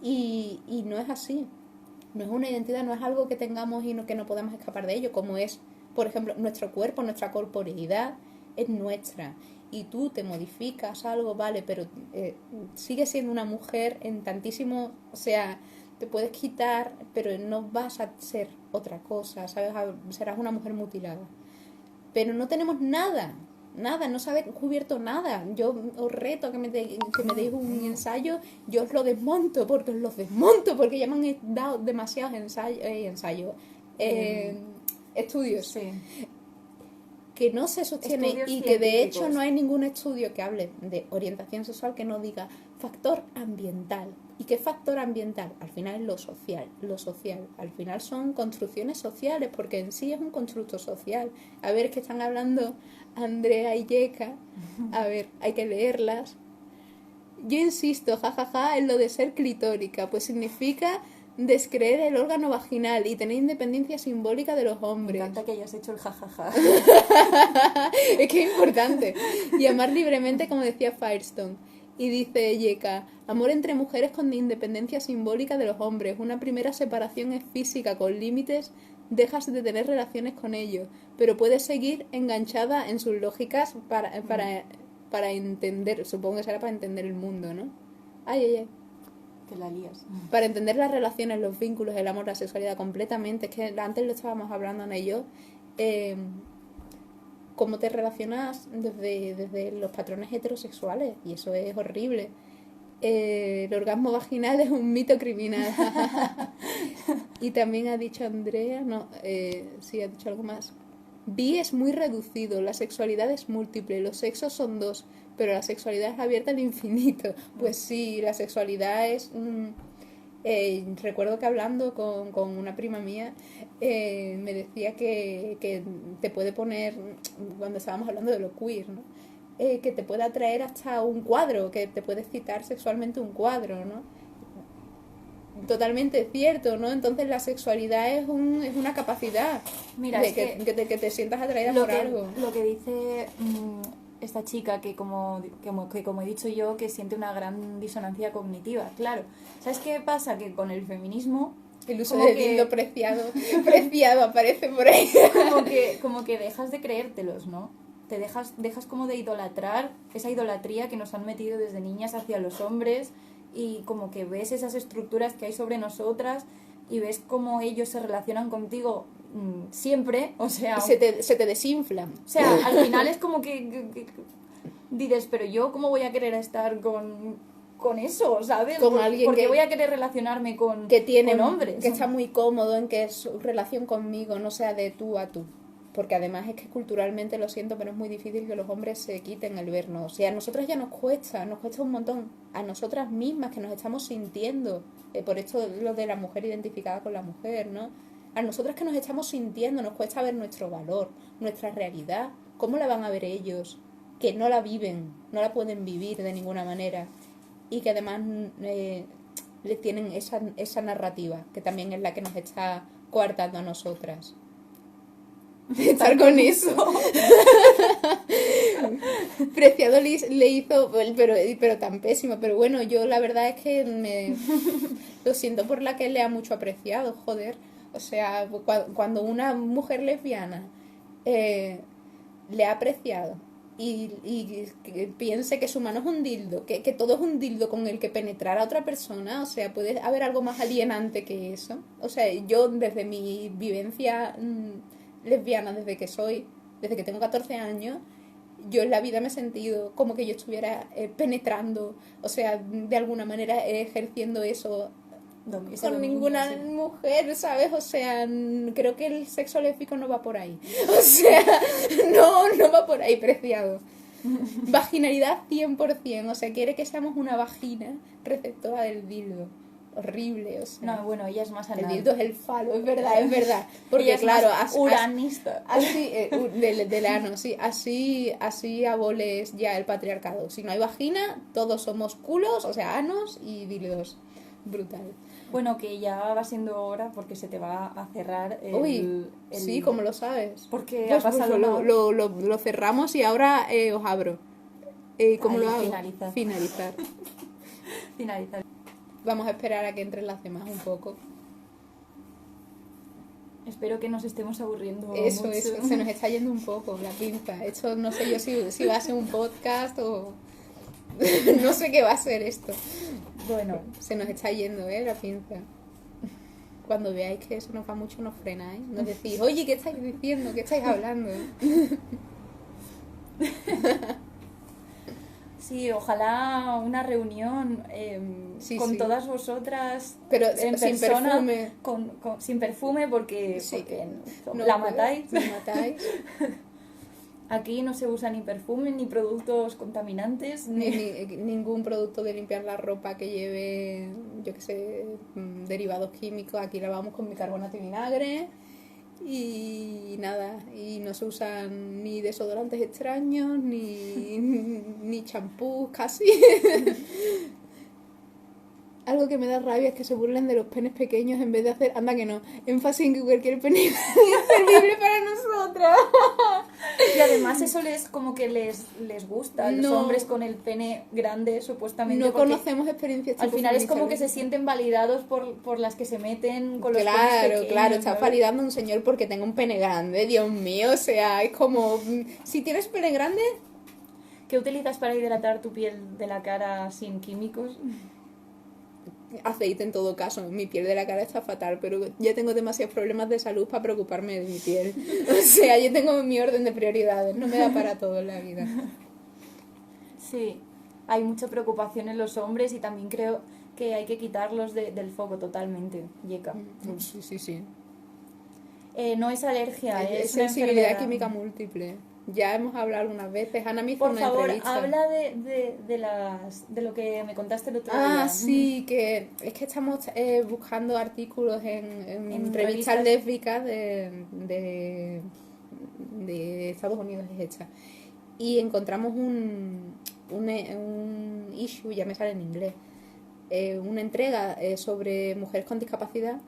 Y no es así. No es una identidad, no es algo que tengamos y que no podamos escapar de ello, como es, por ejemplo, nuestro cuerpo, nuestra corporeidad es nuestra. Y tú te modificas algo, vale, pero sigues siendo una mujer en tantísimo, o sea, te puedes quitar, pero no vas a ser otra cosa, ¿sabes? Serás una mujer mutilada. Pero no tenemos nada, no se ha cubierto nada. Yo os reto a que me deis un ensayo, yo os lo desmonto, porque os los desmonto, porque ya me han dado demasiados estudios. Sí. Que no se sostiene Estudios y que de científicos. hecho no hay ningún estudio que hable de orientación sexual que no diga factor ambiental. ¿Y qué factor ambiental? Al final es lo social. Al final son construcciones sociales, porque en sí es un constructo social. A ver, que están hablando Andrea y Yeka. A ver, hay que leerlas. Yo insisto, jajaja, en lo de ser clitórica, pues significa descreer el órgano vaginal y tener independencia simbólica de los Me hombres. encanta que hayas hecho el jajaja. Es que es importante. Y amar libremente, como decía Firestone. Y dice Yeka, amor entre mujeres con independencia simbólica de los hombres. Una primera separación es física, con límites, dejas de tener relaciones con ellos, pero puedes seguir enganchada en sus lógicas para entender, supongo que será para entender el mundo, ¿no? Ay. Que la lías. Para entender las relaciones, los vínculos, el amor, la sexualidad completamente. Es que antes lo estábamos hablando, Ana y yo. Cómo te relacionas desde los patrones heterosexuales, y eso es horrible. El orgasmo vaginal es un mito criminal. Y también ha dicho Andrea, sí, ha dicho algo más. Bi es muy reducido, la sexualidad es múltiple, los sexos son dos, pero la sexualidad es abierta al infinito. Pues sí, la sexualidad es... recuerdo que hablando con una prima mía, me decía que te puede poner, cuando estábamos hablando de lo queer, ¿no? Que te puede atraer hasta un cuadro, que te puede excitar sexualmente un cuadro, ¿no? Totalmente cierto, ¿no? Entonces la sexualidad es una capacidad. Mira, de es que te sientas atraída lo por que, algo. lo que dice esta chica, que como he dicho yo, que siente una gran disonancia cognitiva, claro. ¿Sabes qué pasa? Que con el feminismo... El uso del dildo preciado aparece por ahí. Como que dejas de creértelos, ¿no? Te dejas como de idolatrar esa idolatría que nos han metido desde niñas hacia los hombres, y como que ves esas estructuras que hay sobre nosotras y ves cómo ellos se relacionan contigo siempre, o sea... Y se te desinflan. O sea, al final es como que dices, pero yo cómo voy a querer estar con eso, ¿sabes? Con alguien porque que voy a querer relacionarme con hombres. Que está muy cómodo en que su relación conmigo no sea de tú a tú. Porque además es que culturalmente, lo siento, pero es muy difícil que los hombres se quiten el vernos. O sea, a nosotras ya nos cuesta un montón. A nosotras mismas que nos estamos sintiendo. Por esto lo de la mujer identificada con la mujer, ¿no? A nosotras que nos estamos sintiendo nos cuesta ver nuestro valor, nuestra realidad. ¿Cómo la van a ver ellos? Que no la viven, no la pueden vivir de ninguna manera. Y que además le tienen esa narrativa, que también es la que nos está coartando a nosotras. Estar con eso. Preciado le hizo, pero tan pésimo. Pero bueno, yo la verdad es que lo siento por la que le ha mucho apreciado, joder. O sea, cuando una mujer lesbiana le ha apreciado y que piense que su mano es un dildo, que todo es un dildo con el que penetrar a otra persona, o sea, puede haber algo más alienante que eso. O sea, yo desde mi vivencia lesbiana, desde que tengo 14 años, yo en la vida me he sentido como que yo estuviera penetrando, o sea, de alguna manera ejerciendo eso con ninguna mujer, ¿sabes? O sea, creo que el sexo lésbico no va por ahí. O sea, no va por ahí, preciado. Vaginalidad 100%, o sea, quiere que seamos una vagina receptora del dildo. Horrible, o sea. No, bueno, ella es más anal. El dildo es el falo, es verdad. Porque ella es claro, más uranista. Así, del ano, sí, así aboles ya el patriarcado. Si no hay vagina, todos somos culos, o sea, anos y dildos. Brutal. Bueno, que ya va siendo hora porque se te va a cerrar el... Sí, ¿cómo lo sabes? Porque pues, ha pasado lo cerramos y ahora os abro. ¿Cómo lo hago? Finalizar. Vamos a esperar a que entrelace más un poco. Espero que nos estemos aburriendo Eso, mucho. se nos está yendo un poco la pinza. Esto no sé yo si va a ser un podcast o... no sé qué va a ser esto. Bueno, se nos está yendo, la pinza. Cuando veáis que eso nos va mucho, nos frenáis. Nos decís, oye, ¿qué estáis diciendo? ¿Qué estáis hablando? Sí, ojalá una reunión con todas vosotras, pero en sin persona, perfume. Sin perfume porque no, la matáis. La matáis. Aquí no se usa ni perfume ni productos contaminantes. Ningún producto de limpiar la ropa que lleve, yo qué sé, derivados químicos. Aquí lavamos con bicarbonato y vinagre. Y nada, y no se usan ni desodorantes extraños, ni champús casi. Algo que me da rabia es que se burlen de los penes pequeños en vez de hacer, anda que no, énfasis en que cualquier pene es servible para nosotras. Y además eso como que les gusta a los No. hombres con el pene grande, supuestamente. No porque conocemos experiencias al tipo final es como que feministas. se sienten validados por las que se meten con los penes Claro, pequeños, claro, estás ¿no? validando a un señor porque tenga un pene grande, Dios mío, o sea, es como, si tienes pene grande, ¿Qué utilizas para hidratar tu piel de la cara sin químicos? aceite en todo caso, mi piel de la cara está fatal, pero ya tengo demasiados problemas de salud para preocuparme de mi piel. O sea, yo tengo mi orden de prioridades, no me da para todo en la vida. Sí, hay mucha preocupación en los hombres y también creo que hay que quitarlos del foco totalmente, Yeka. Sí, sí, sí. No es alergia, es una sensibilidad enfermedad. química múltiple. Ya hemos hablado algunas veces. Ana me hizo Por una favor, entrevista. habla de lo que me contaste el otro día. Ah, sí, que es que estamos buscando artículos en revistas revistas. lésbicas de Estados Unidos es hecha. Y encontramos un issue, ya me sale en inglés, una entrega sobre mujeres con discapacidad.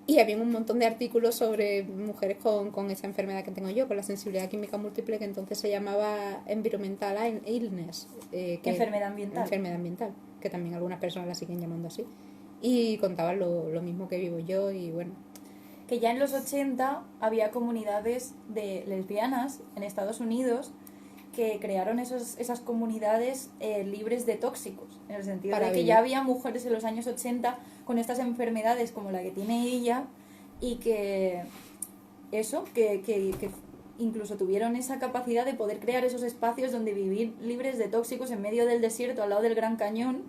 Y había un montón de artículos sobre mujeres con esa enfermedad que tengo yo, con la sensibilidad química múltiple, que entonces se llamaba Environmental Illness. Enfermedad ambiental. Enfermedad ambiental, que también algunas personas la siguen llamando así. Y contaban lo mismo que vivo yo y bueno. Que ya en los 80 había comunidades de lesbianas en Estados Unidos que crearon esas comunidades libres de tóxicos, en el sentido Para de que vivir. ya había mujeres en los años 80 con estas enfermedades como la que tiene ella y que incluso tuvieron esa capacidad de poder crear esos espacios donde vivir libres de tóxicos en medio del desierto al lado del Gran Cañón.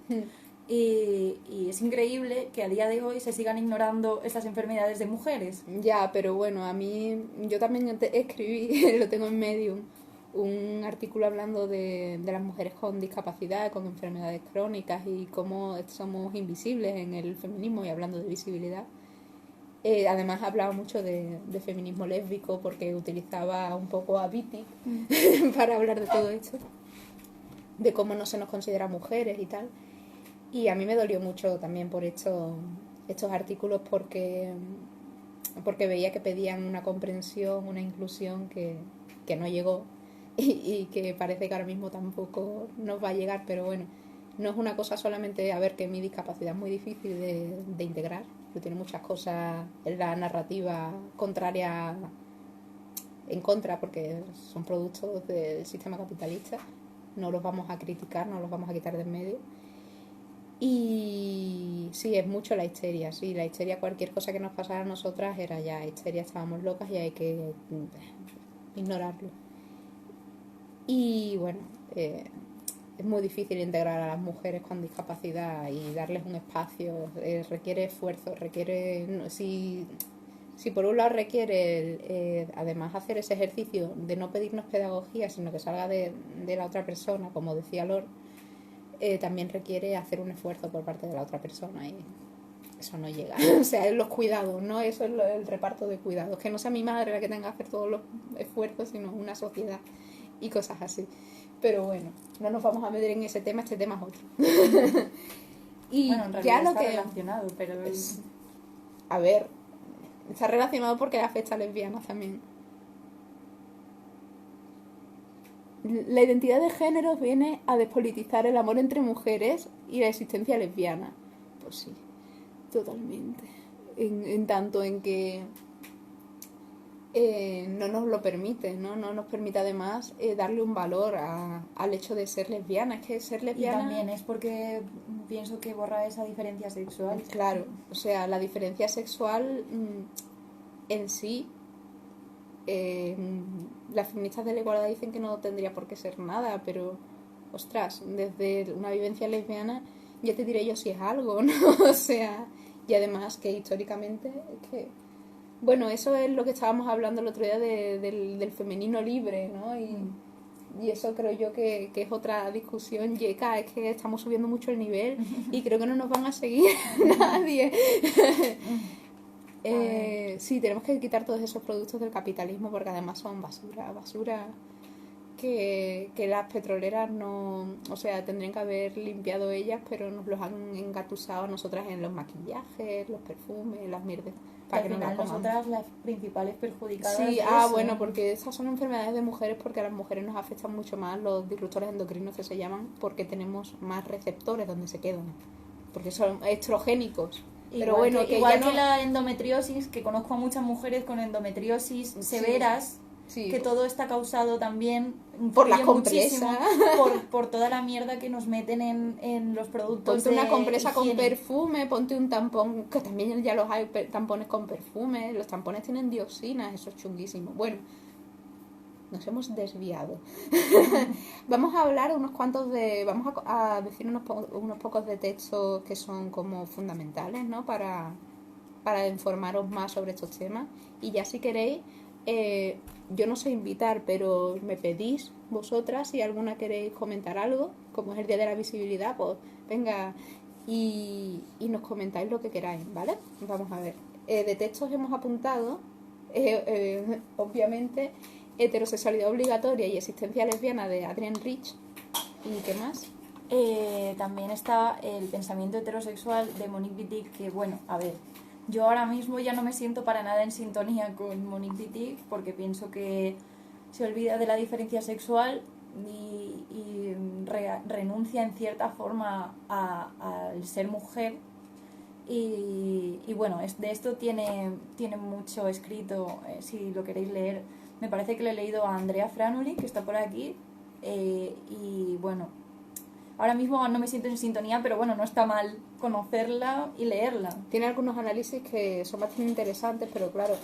Y es increíble que a día de hoy se sigan ignorando estas enfermedades de mujeres. Ya, pero bueno, a mí, yo también escribí, lo tengo en Medium, un artículo hablando de las mujeres con discapacidad, con enfermedades crónicas y cómo somos invisibles en el feminismo y hablando de visibilidad. Además hablaba mucho de feminismo lésbico porque utilizaba un poco a Viti para hablar de todo esto, de cómo no se nos considera mujeres y tal. Y a mí me dolió mucho también por estos artículos porque veía que pedían una comprensión, una inclusión que no llegó y que parece que ahora mismo tampoco nos va a llegar, pero bueno, no es una cosa solamente, a ver, que mi discapacidad es muy difícil de integrar, pero tiene muchas cosas en la narrativa contraria, en contra, porque son productos del sistema capitalista, no los vamos a criticar, no los vamos a quitar de en medio. Y sí, es mucho la histeria, sí, la histeria, cualquier cosa que nos pasara a nosotras era ya histeria, estábamos locas y hay que ignorarlo. Y bueno, es muy difícil integrar a las mujeres con discapacidad y darles un espacio, requiere esfuerzo, requiere, si por un lado requiere además hacer ese ejercicio de no pedirnos pedagogía, sino que salga de la otra persona, como decía Lor, también requiere hacer un esfuerzo por parte de la otra persona y eso no llega. O sea, es los cuidados, ¿no? Eso es el reparto de cuidados. Que no sea mi madre la que tenga que hacer todos los esfuerzos, sino una sociedad y cosas así. Pero bueno, no nos vamos a meter en ese tema, este tema es otro. Y bueno, en realidad ya lo está que... relacionado, pero... A ver, está relacionado porque afecta a lesbianas también. La identidad de género viene a despolitizar el amor entre mujeres y la existencia lesbiana. Pues sí, totalmente. En tanto en que no nos lo permite, ¿no? No nos permite además darle un valor al hecho de ser lesbiana. Es que ser Y lesbiana... también es porque pienso que borra esa diferencia sexual. Claro, o sea, la diferencia sexual en sí... las feministas de la igualdad dicen que no tendría por qué ser nada, pero ostras, desde una vivencia lesbiana ya te diré yo si es algo, ¿no? O sea, y además que históricamente es que, bueno, eso es lo que estábamos hablando el otro día del femenino libre, ¿no? Y eso creo yo que es otra discusión yeca, es que estamos subiendo mucho el nivel y creo que no nos van a seguir nadie. Sí, tenemos que quitar todos esos productos del capitalismo porque además son basura que las petroleras no, o sea, tendrían que haber limpiado ellas, pero nos los han engatusado a nosotras en los maquillajes, los perfumes, las mierdas, para que al no las final comamos. nosotras las principales perjudicadas. Sí, de bueno, eso. porque esas son enfermedades de mujeres porque a las mujeres nos afectan mucho más los disruptores endocrinos que se llaman porque tenemos más receptores donde se quedan, porque son estrogénicos. Pero bueno, que igual ya no... que la endometriosis, que conozco a muchas mujeres con endometriosis severas, Sí, que todo está causado también por las influye muchísimo compresas. por toda la mierda que nos meten en los productos. Ponte una compresa con higiene. perfume, ponte un tampón, que también ya los hay tampones con perfume, los tampones tienen dioxinas, eso es chunguísimo. Bueno, nos hemos desviado. Vamos a hablar unos cuantos vamos a decir unos pocos de textos que son como fundamentales, ¿no? Para informaros más sobre estos temas. Y ya si queréis, yo no sé invitar, pero me pedís vosotras si alguna queréis comentar algo, como es el Día de la Visibilidad, pues venga y nos comentáis lo que queráis, ¿vale? Vamos a ver. De textos hemos apuntado, obviamente, Heterosexualidad obligatoria y existencia lesbiana de Adrienne Rich. ¿Y qué más? También está el pensamiento heterosexual de Monique Wittig, que bueno, a ver, yo ahora mismo ya no me siento para nada en sintonía con Monique Wittig porque pienso que se olvida de la diferencia sexual y renuncia en cierta forma al ser mujer. Y bueno, de esto tiene mucho escrito, si lo queréis leer. Me parece que le he leído a Andrea Franuli, que está por aquí, y bueno, ahora mismo no me siento en sintonía, pero bueno, no está mal conocerla y leerla. Tiene algunos análisis que son bastante interesantes, pero claro,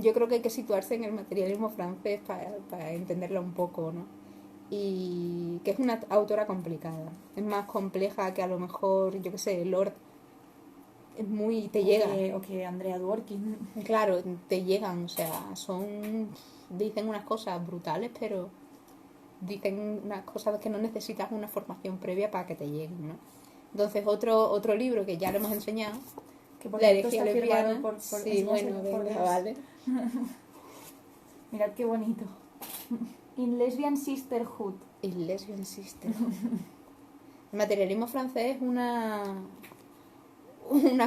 yo creo que hay que situarse en el materialismo francés para entenderla un poco, ¿no? Y que es una autora complicada, es más compleja que a lo mejor, yo qué sé, Lord, es muy... te llega. O que Andrea Dworkin. Claro, te llegan, o sea, dicen unas cosas brutales, pero dicen unas cosas que no necesitas una formación previa para que te lleguen, ¿no? Entonces, otro libro que ya lo hemos enseñado, Que por La cierto herejía está lesbiana. firmado por Sí, bueno, por venga, Dios. vale. Mirad qué bonito. In Lesbian Sisterhood. Y Lesbian Sister. El materialismo francés es una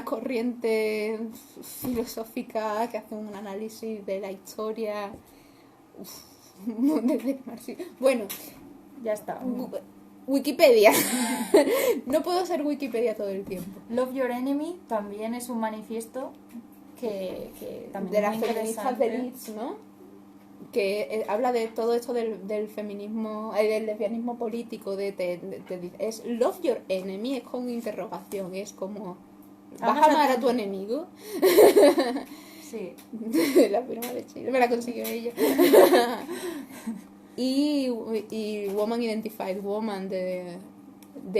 corriente filosófica que hace un análisis de la historia. Desde marxismo. Bueno, Ya está. Wikipedia. No puedo ser Wikipedia todo el tiempo. Love Your Enemy también es un manifiesto que también De es las muy feministas de interesante. Leeds, ¿no? Que habla de todo esto del feminismo, del lesbianismo político, es Love Your Enemy, es con interrogación, es como ¿vas a amar a tu enemigo? Sí. La firma de Chile, me la consiguió ella. y Woman Identified Woman de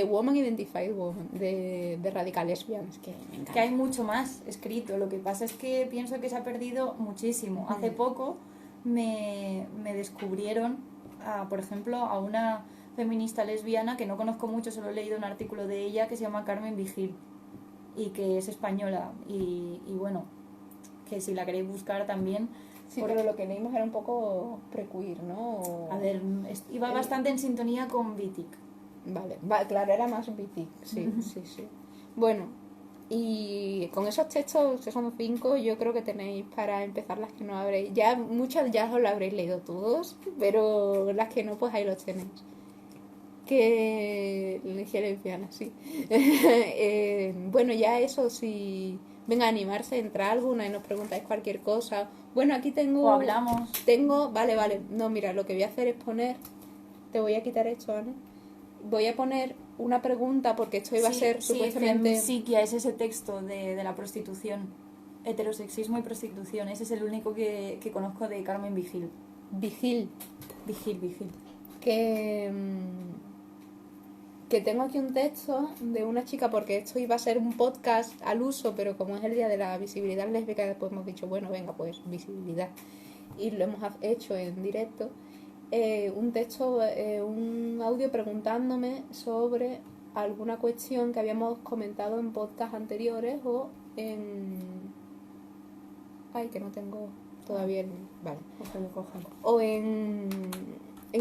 Woman Identified Woman de Radical Lesbians, que me encanta. Que hay mucho más escrito. Lo que pasa es que pienso que se ha perdido muchísimo. Hace poco me descubrieron, por ejemplo, a una feminista lesbiana que no conozco mucho, solo he leído un artículo de ella que se llama Carmen Vigil y que es española. Y bueno, que si la queréis buscar también. Sí, pero lo que leímos era un poco prequeer, ¿no? A ver, iba bastante en sintonía con Wittig. Vale, claro, era más Wittig, sí, sí. Bueno, y con esos textos, que son 5, yo creo que tenéis para empezar las que no habréis. Ya muchas ya os lo habréis leído todos, pero las que no, pues ahí los tenéis. Que energía lesbiana, sí. Bueno, ya eso, si venga a animarse, entra alguna y nos preguntáis cualquier cosa. Bueno, aquí tengo... O hablamos. Vale. No, mira, lo que voy a hacer es poner... Te voy a quitar esto, Ana. Voy a poner una pregunta porque esto iba a ser supuestamente... Sí, que es ese texto de la prostitución. Heterosexismo y prostitución. Ese es el único que conozco de Carmen Vigil. Vigil. Vigil. Que tengo aquí un texto de una chica, porque esto iba a ser un podcast al uso, pero como es el día de la visibilidad lésbica, después hemos dicho, bueno, venga, pues visibilidad. Y lo hemos hecho en directo. Un texto, un audio preguntándome sobre alguna cuestión que habíamos comentado en podcasts anteriores o en Ay, que no tengo todavía el... Vale. Cógelo. O en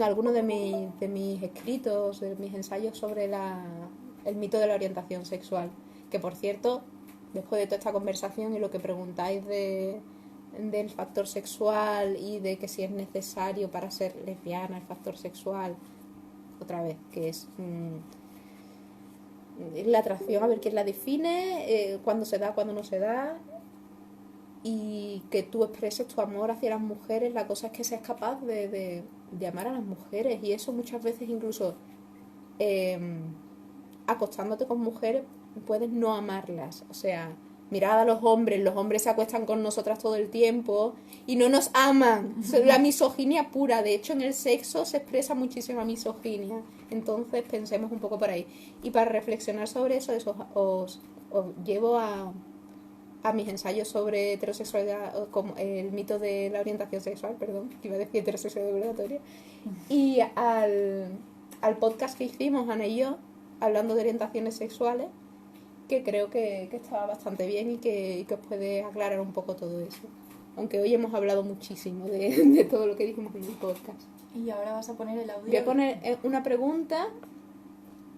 alguno de mis escritos, de mis ensayos sobre el mito de la orientación sexual. Que, por cierto, después de toda esta conversación y lo que preguntáis del factor sexual y de que si es necesario para ser lesbiana el factor sexual, otra vez, que es la atracción, a ver quién la define, cuándo se da, cuándo no se da, y que tú expreses tu amor hacia las mujeres. La cosa es que seas capaz de amar a las mujeres, y eso muchas veces incluso acostándote con mujeres puedes no amarlas. O sea, mirad a los hombres se acuestan con nosotras todo el tiempo y no nos aman. La misoginia pura. De hecho, en el sexo se expresa muchísima misoginia. Entonces pensemos un poco por ahí. Y para reflexionar sobre eso os llevo a mis ensayos sobre heterosexualidad, como el mito de la orientación sexual, perdón, que iba a decir heterosexualidad obligatoria, y al podcast que hicimos, Ana y yo, hablando de orientaciones sexuales, que creo que estaba bastante bien y que os puede aclarar un poco todo eso. Aunque hoy hemos hablado muchísimo de todo lo que dijimos en el podcast. Y ahora vas a poner el audio. Voy a poner una pregunta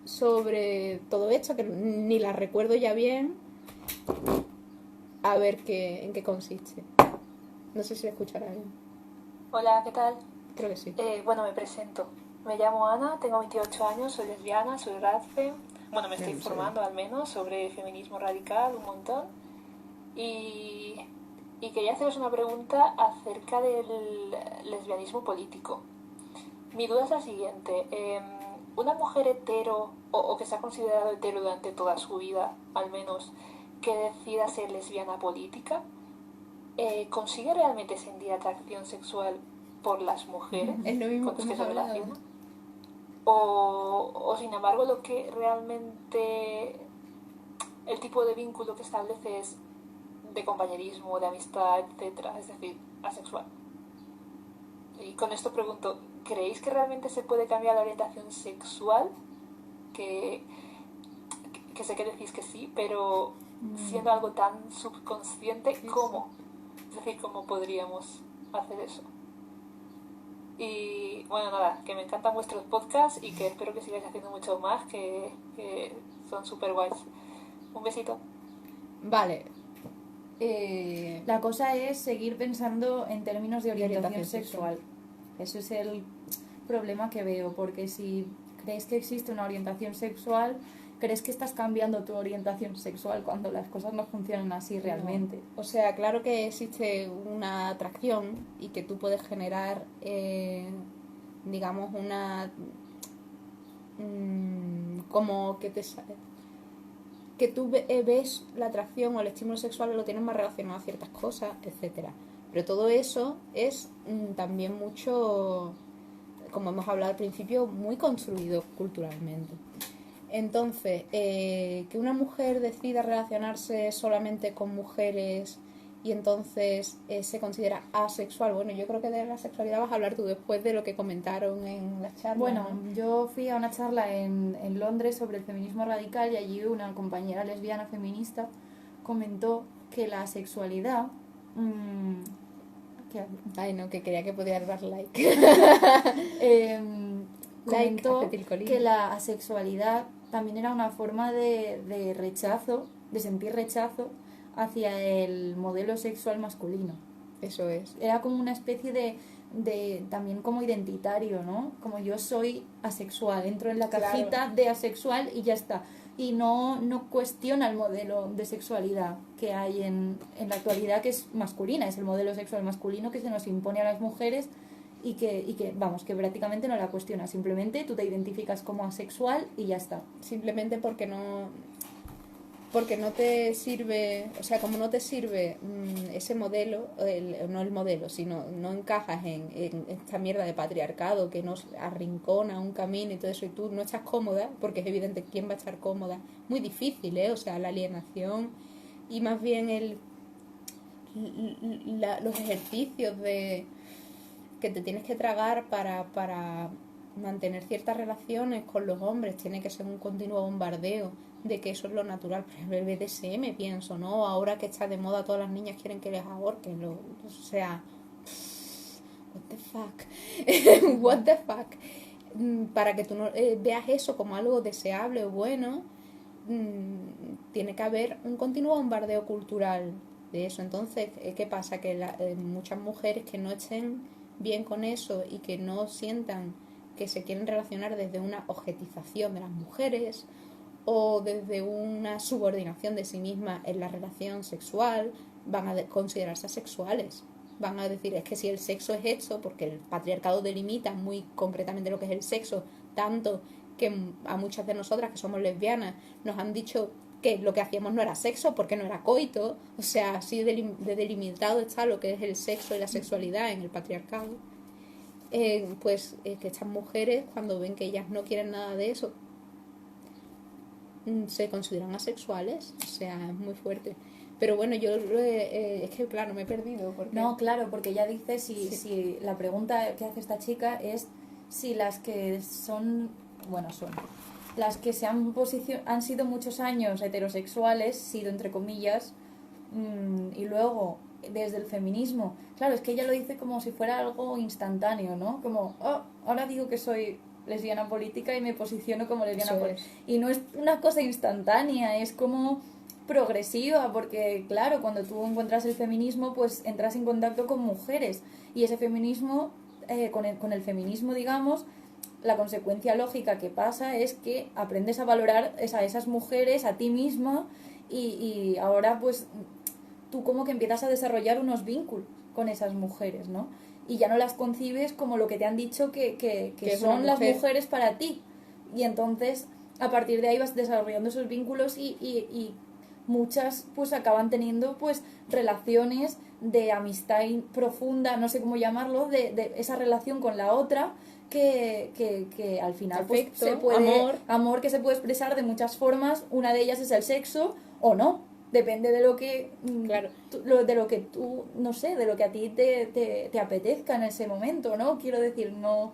sobre todo esto, que ni la recuerdo ya bien. A ver en qué consiste. No sé si se escuchará bien. Hola, ¿qué tal? Creo que sí. Bueno, me presento. Me llamo Ana, tengo 28 años, soy lesbiana, soy radfe. Bueno, me estoy Bien, informando al menos sobre feminismo radical un montón. Y quería haceros una pregunta acerca del lesbianismo político. Mi duda es la siguiente. Una mujer hetero, o que se ha considerado hetero durante toda su vida, al menos, que decida ser lesbiana política, ¿consigue realmente sentir atracción sexual por las mujeres Es lo mismo con las que se hablado. relaciona? O sin embargo lo que realmente el tipo de vínculo que establece es de compañerismo, de amistad, etcétera, es decir, asexual. Y con esto pregunto, ¿creéis que realmente se puede cambiar la orientación sexual? Que sé que decís que sí, pero siendo algo tan subconsciente, ¿cómo? Es decir, ¿cómo podríamos hacer eso? Y bueno, nada, que me encantan vuestros podcasts y que espero que sigáis haciendo mucho más, que son súper guays. Un besito. Vale. La cosa es seguir pensando en términos de orientación orientación sexual. Eso es el problema que veo, porque si crees que existe una orientación sexual, crees que estás cambiando tu orientación sexual cuando las cosas no funcionan así realmente. No. O sea, claro que existe una atracción y que tú puedes generar, digamos, una... como que tú ves la atracción o el estímulo sexual lo tienes más relacionado a ciertas cosas, etcétera. Pero todo eso es también mucho, como hemos hablado al principio, muy construido culturalmente. Entonces, que una mujer decida relacionarse solamente con mujeres y entonces se considera asexual. Bueno, yo creo que de la sexualidad vas a hablar tú después de lo que comentaron en las charlas. Bueno, ¿no? yo fui a una charla en Londres sobre el feminismo radical y allí una compañera lesbiana feminista comentó que la sexualidad... ¿qué hago? Ay, no, que creía que podía dar like. Comentó acetilcolina. que la asexualidad también era una forma de rechazo, de sentir rechazo hacia el modelo sexual masculino. Eso es. Era como una especie de también como identitario, ¿no? Como yo soy asexual, entro en la cajita Claro. de asexual y ya está. Y no cuestiona el modelo de sexualidad que hay en la actualidad, que es masculina, es el modelo sexual masculino que se nos impone a las mujeres y que vamos, que prácticamente no la cuestiona, simplemente tú te identificas como asexual y ya está. Simplemente porque no te sirve, o sea, como no te sirve ese modelo, no el modelo, sino no encajas en esta mierda de patriarcado que nos arrincona un camino y todo eso, y tú no estás cómoda, porque es evidente quién va a estar cómoda. Muy difícil, o sea, la alienación y más bien los ejercicios de que te tienes que tragar para mantener ciertas relaciones con los hombres tiene que ser un continuo bombardeo de que eso es lo natural. Por ejemplo, el BDSM, pienso, ¿no? Ahora que está de moda, todas las niñas quieren que les ahorquen. O sea, what the fuck. What the fuck. Para que tú no veas eso como algo deseable o bueno, tiene que haber un continuo bombardeo cultural de eso. Entonces, ¿qué pasa? Que muchas mujeres que no estén bien con eso y que no sientan que se quieren relacionar desde una objetización de las mujeres o desde una subordinación de sí misma en la relación sexual, van a considerarse asexuales. Van a decir, es que si el sexo es esto, porque el patriarcado delimita muy concretamente lo que es el sexo, tanto que a muchas de nosotras que somos lesbianas nos han dicho que lo que hacíamos no era sexo porque no era coito. O sea, así de delimitado está lo que es el sexo y la sexualidad en el patriarcado. Pues que estas mujeres, cuando ven que ellas no quieren nada de eso, se consideran asexuales. O sea, es muy fuerte. Pero bueno, yo es que claro, me he perdido. Porque... No, claro, porque ella dice si la pregunta que hace esta chica es si las que son las que han sido muchos años heterosexuales, sido entre comillas, y luego desde el feminismo, claro, es que ella lo dice como si fuera algo instantáneo, ¿no? Como, ahora digo que soy lesbiana política y me posiciono como lesbiana política. Y no es una cosa instantánea, es como progresiva, porque claro, cuando tú encuentras el feminismo, pues entras en contacto con mujeres, y ese feminismo, con el feminismo, digamos, la consecuencia lógica que pasa es que aprendes a valorar a esas mujeres, a ti misma, y ahora pues tú como que empiezas a desarrollar unos vínculos con esas mujeres, ¿no? Y ya no las concibes como lo que te han dicho que son las mujeres para ti. Y entonces, a partir de ahí vas desarrollando esos vínculos y muchas pues acaban teniendo pues relaciones de amistad profunda, no sé cómo llamarlo, de esa relación con la otra que al final pues, se puede amor que se puede expresar de muchas formas. Una de ellas es el sexo o no, depende de lo que de lo que tú, no sé, de lo que a ti te apetezca en ese momento, ¿no? Quiero decir, no,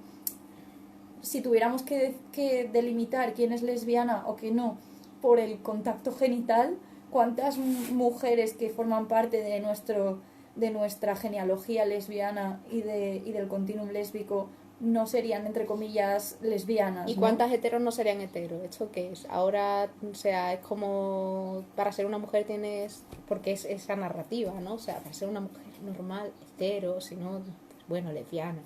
si tuviéramos que delimitar quién es lesbiana o que no por el contacto genital, ¿cuántas mujeres que forman parte de nuestra genealogía lesbiana y del continuum lésbico no serían, entre comillas, lesbianas? ¿Y cuántas heteros no serían heteros? ¿Esto qué es? Ahora, o sea, es como para ser una mujer tienes, porque es esa narrativa, ¿no? O sea, para ser una mujer normal, hetero, si no, bueno, lesbiana.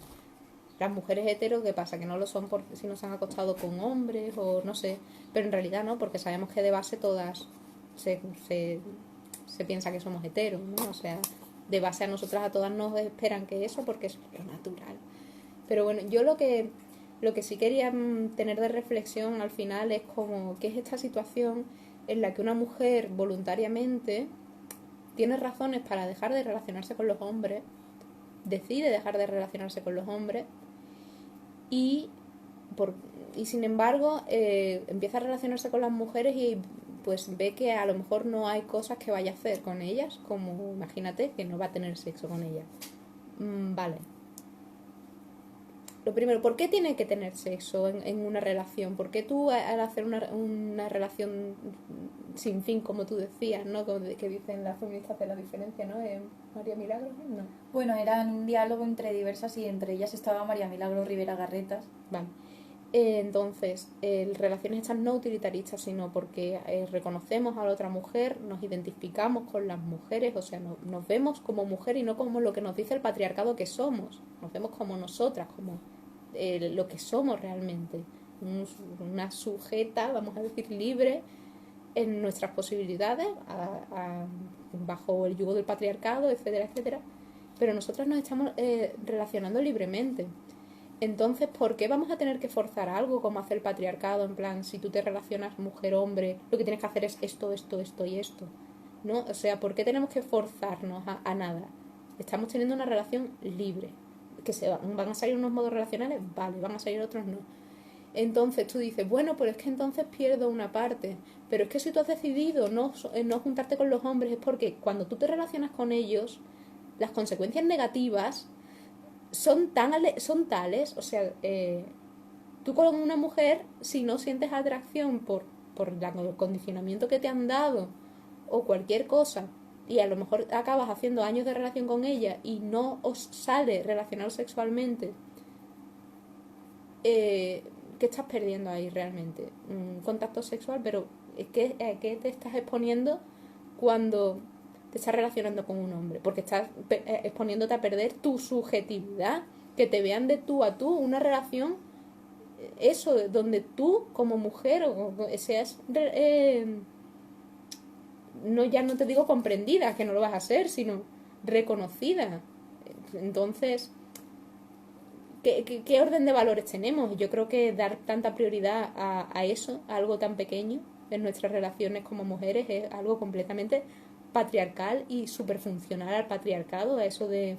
Las mujeres heteros, ¿qué pasa? Que no lo son porque si no se han acostado con hombres o no sé, pero en realidad no, porque sabemos que de base todas se piensa que somos heteros, ¿no? O sea, de base a nosotras a todas nos esperan que eso porque es lo natural. Pero bueno, yo lo que sí quería tener de reflexión al final es como qué es esta situación en la que una mujer voluntariamente tiene razones para dejar de relacionarse con los hombres, decide dejar de relacionarse con los hombres y sin embargo empieza a relacionarse con las mujeres y pues ve que a lo mejor no hay cosas que vaya a hacer con ellas, como imagínate que no va a tener sexo con ellas. Vale. Lo primero, ¿por qué tiene que tener sexo en una relación? ¿Por qué tú al hacer una relación sin fin, como tú decías, ¿no? Que dicen las feministas de la diferencia, ¿no? María Milagros, ¿no? Bueno, era un diálogo entre diversas y entre ellas estaba María Milagros Rivera Garretas. Vale. Entonces, relaciones estas no utilitaristas, sino porque reconocemos a la otra mujer, nos identificamos con las mujeres, o sea, nos vemos como mujer y no como lo que nos dice el patriarcado que somos. Nos vemos como nosotras, como lo que somos realmente. Una sujeta, vamos a decir, libre en nuestras posibilidades, bajo el yugo del patriarcado, etcétera, etcétera. Pero nosotras nos estamos relacionando libremente. Entonces, ¿por qué vamos a tener que forzar algo como hace el patriarcado? En plan, si tú te relacionas mujer-hombre, lo que tienes que hacer es esto, esto, esto y esto, ¿no? O sea, ¿por qué tenemos que forzarnos a nada? Estamos teniendo una relación libre. Que van a salir unos modos relacionales, vale, van a salir otros no. Entonces tú dices, bueno, pero es que entonces pierdo una parte. Pero es que si tú has decidido no juntarte con los hombres es porque cuando tú te relacionas con ellos, las consecuencias negativas son tales, o sea, tú con una mujer, si no sientes atracción por el condicionamiento que te han dado o cualquier cosa, y a lo mejor acabas haciendo años de relación con ella y no os sale relacionar sexualmente, ¿qué estás perdiendo ahí realmente? Un contacto sexual, pero es que ¿a qué te estás exponiendo cuando te estás relacionando con un hombre? Porque estás exponiéndote a perder tu subjetividad, que te vean de tú a tú, una relación, eso, donde tú como mujer o seas no, ya no te digo comprendida, que no lo vas a ser, sino reconocida. Entonces, ¿qué orden de valores tenemos? Yo creo que dar tanta prioridad a eso, a algo tan pequeño en nuestras relaciones como mujeres, es algo completamente patriarcal y súper funcional al patriarcado, a eso de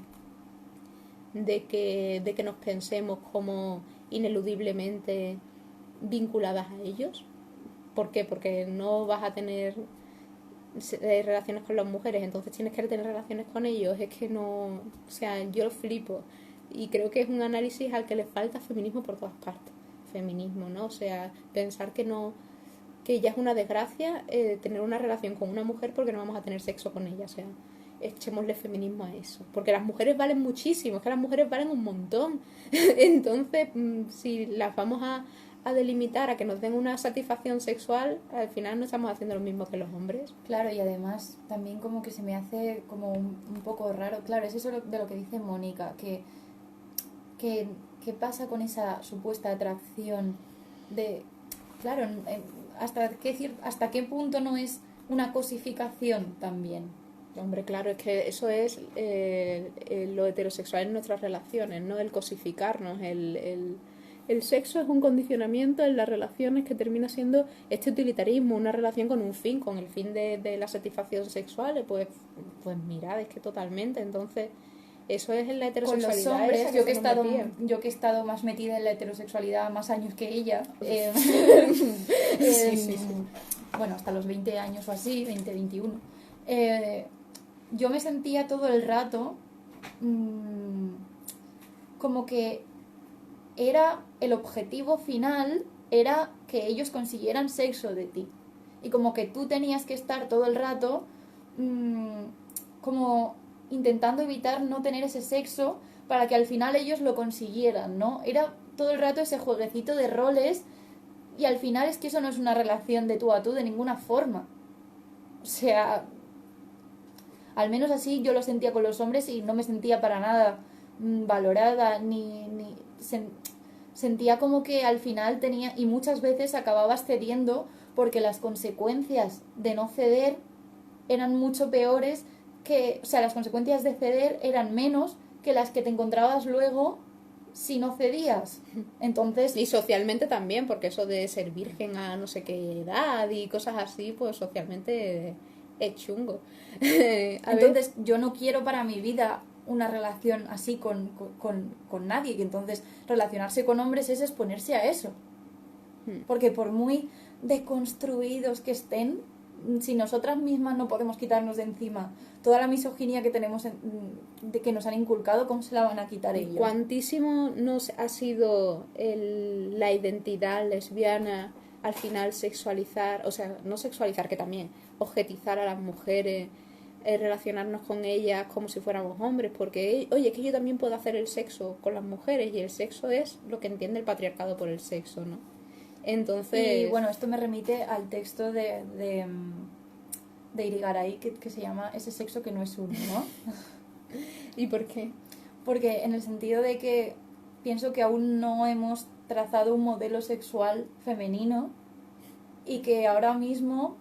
que nos pensemos como ineludiblemente vinculadas a ellos. ¿Por qué? Porque no vas a tener relaciones con las mujeres, entonces tienes que tener relaciones con ellos. Es que no, o sea, yo lo flipo y creo que es un análisis al que le falta feminismo por todas partes. Feminismo, ¿no? O sea, pensar que no, que ya es una desgracia tener una relación con una mujer porque no vamos a tener sexo con ella. O sea, echémosle feminismo a eso, porque las mujeres valen muchísimo, es que las mujeres valen un montón. Entonces, si las vamos a delimitar a que nos den una satisfacción sexual, al final no estamos haciendo lo mismo que los hombres. Claro, y además también como que se me hace como un poco raro. Claro, es eso de lo que dice Mónica, que ¿qué pasa con esa supuesta atracción de... Claro, hasta qué punto no es una cosificación también? Hombre, claro, es que eso es lo heterosexual en nuestras relaciones, ¿no? El cosificarnos, el sexo es un condicionamiento en las relaciones que termina siendo este utilitarismo, una relación con un fin, con el fin de la satisfacción sexual, pues mirad, es que totalmente. Entonces, eso es en la Con heterosexualidad. los hombres, yo que he estado más metida en la heterosexualidad más años que ella, Sí. Bueno, hasta los 20 años o así, 20, 21, yo me sentía todo el rato como que era el objetivo final, era que ellos consiguieran sexo de ti. Y como que tú tenías que estar todo el rato como intentando evitar no tener ese sexo para que al final ellos lo consiguieran, ¿no? Era todo el rato ese jueguecito de roles y al final es que eso no es una relación de tú a tú de ninguna forma. O sea, al menos así yo lo sentía con los hombres y no me sentía para nada valorada ni sentía como que al final tenía, y muchas veces acababas cediendo porque las consecuencias de no ceder eran mucho peores que, o sea, las consecuencias de ceder eran menos que las que te encontrabas luego si no cedías. Entonces, y socialmente también, porque eso de ser virgen a no sé qué edad y cosas así, pues socialmente es chungo. Entonces yo no quiero para mi vida una relación así con nadie, que entonces relacionarse con hombres es exponerse a eso. Porque por muy deconstruidos que estén, si nosotras mismas no podemos quitarnos de encima toda la misoginia que tenemos de que nos han inculcado, ¿cómo se la van a quitar ellos? ¿Cuántísimo nos ha sido la identidad lesbiana al final sexualizar, o sea, no sexualizar, que también objetizar a las mujeres, relacionarnos con ellas como si fuéramos hombres? Porque, oye, es que yo también puedo hacer el sexo con las mujeres y el sexo es lo que entiende el patriarcado por el sexo, ¿no? Entonces... Y bueno, esto me remite al texto de Irigaray que se llama Ese sexo que no es uno, ¿no? ¿Y por qué? Porque en el sentido de que pienso que aún no hemos trazado un modelo sexual femenino y que ahora mismo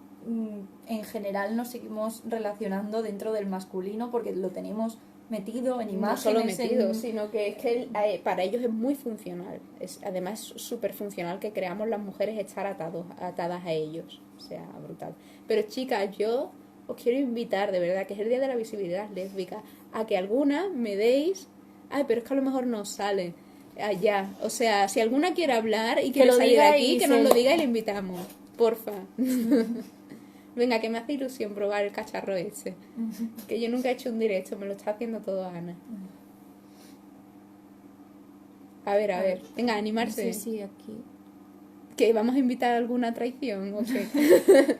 en general nos seguimos relacionando dentro del masculino porque lo tenemos metido en imágenes. No solo metido, sino que es que para ellos es muy funcional. Además es súper funcional que creamos las mujeres estar atadas a ellos. O sea, brutal. Pero chicas, yo os quiero invitar, de verdad, que es el Día de la Visibilidad Lésbica, a que alguna me deis... Ay, pero es que a lo mejor no sale allá. O sea, si alguna quiere hablar y quiere salir de aquí, que nos lo diga y le invitamos. Porfa. Venga, que me hace ilusión probar el cacharro ese. Que yo nunca he hecho un directo, me lo está haciendo todo Ana. A ver. Venga, animarse. Sí, aquí. ¿Que vamos a invitar a alguna traición o qué?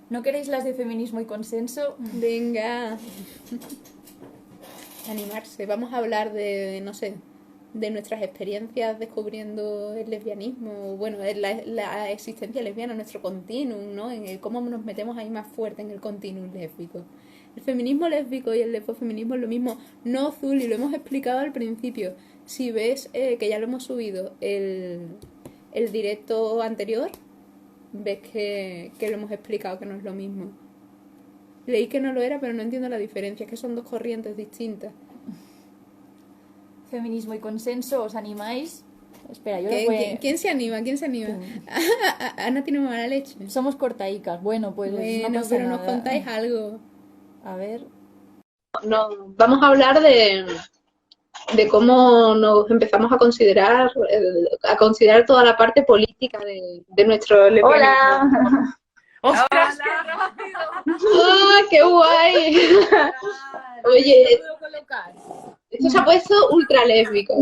¿No queréis las de feminismo y consenso? Venga. Animarse. Vamos a hablar de, no sé, de nuestras experiencias descubriendo el lesbianismo, bueno, la existencia lesbiana, nuestro continuum, ¿no? En el cómo nos metemos ahí más fuerte en el continuum lésbico. El feminismo lésbico y el lesbofeminismo es lo mismo, no Zul, y lo hemos explicado al principio. Si ves que ya lo hemos subido el directo anterior, ves que lo hemos explicado que no es lo mismo. Leí que no lo era, pero no entiendo la diferencia, es que son dos corrientes distintas. Feminismo y consenso, ¿os animáis? Espera, yo les voy a... ¿Quién se anima? Ana tiene mala leche. Somos cortaicas. Bueno, pues no pasa pero nada. nos contáis algo. A ver. No, vamos a hablar de cómo nos empezamos a considerar toda la parte política de nuestro lesbianismo. ¡Hola! ¡Ostras, qué rápido! ¡Ah, qué guay! Oye, esto se ha puesto ultra lésbico.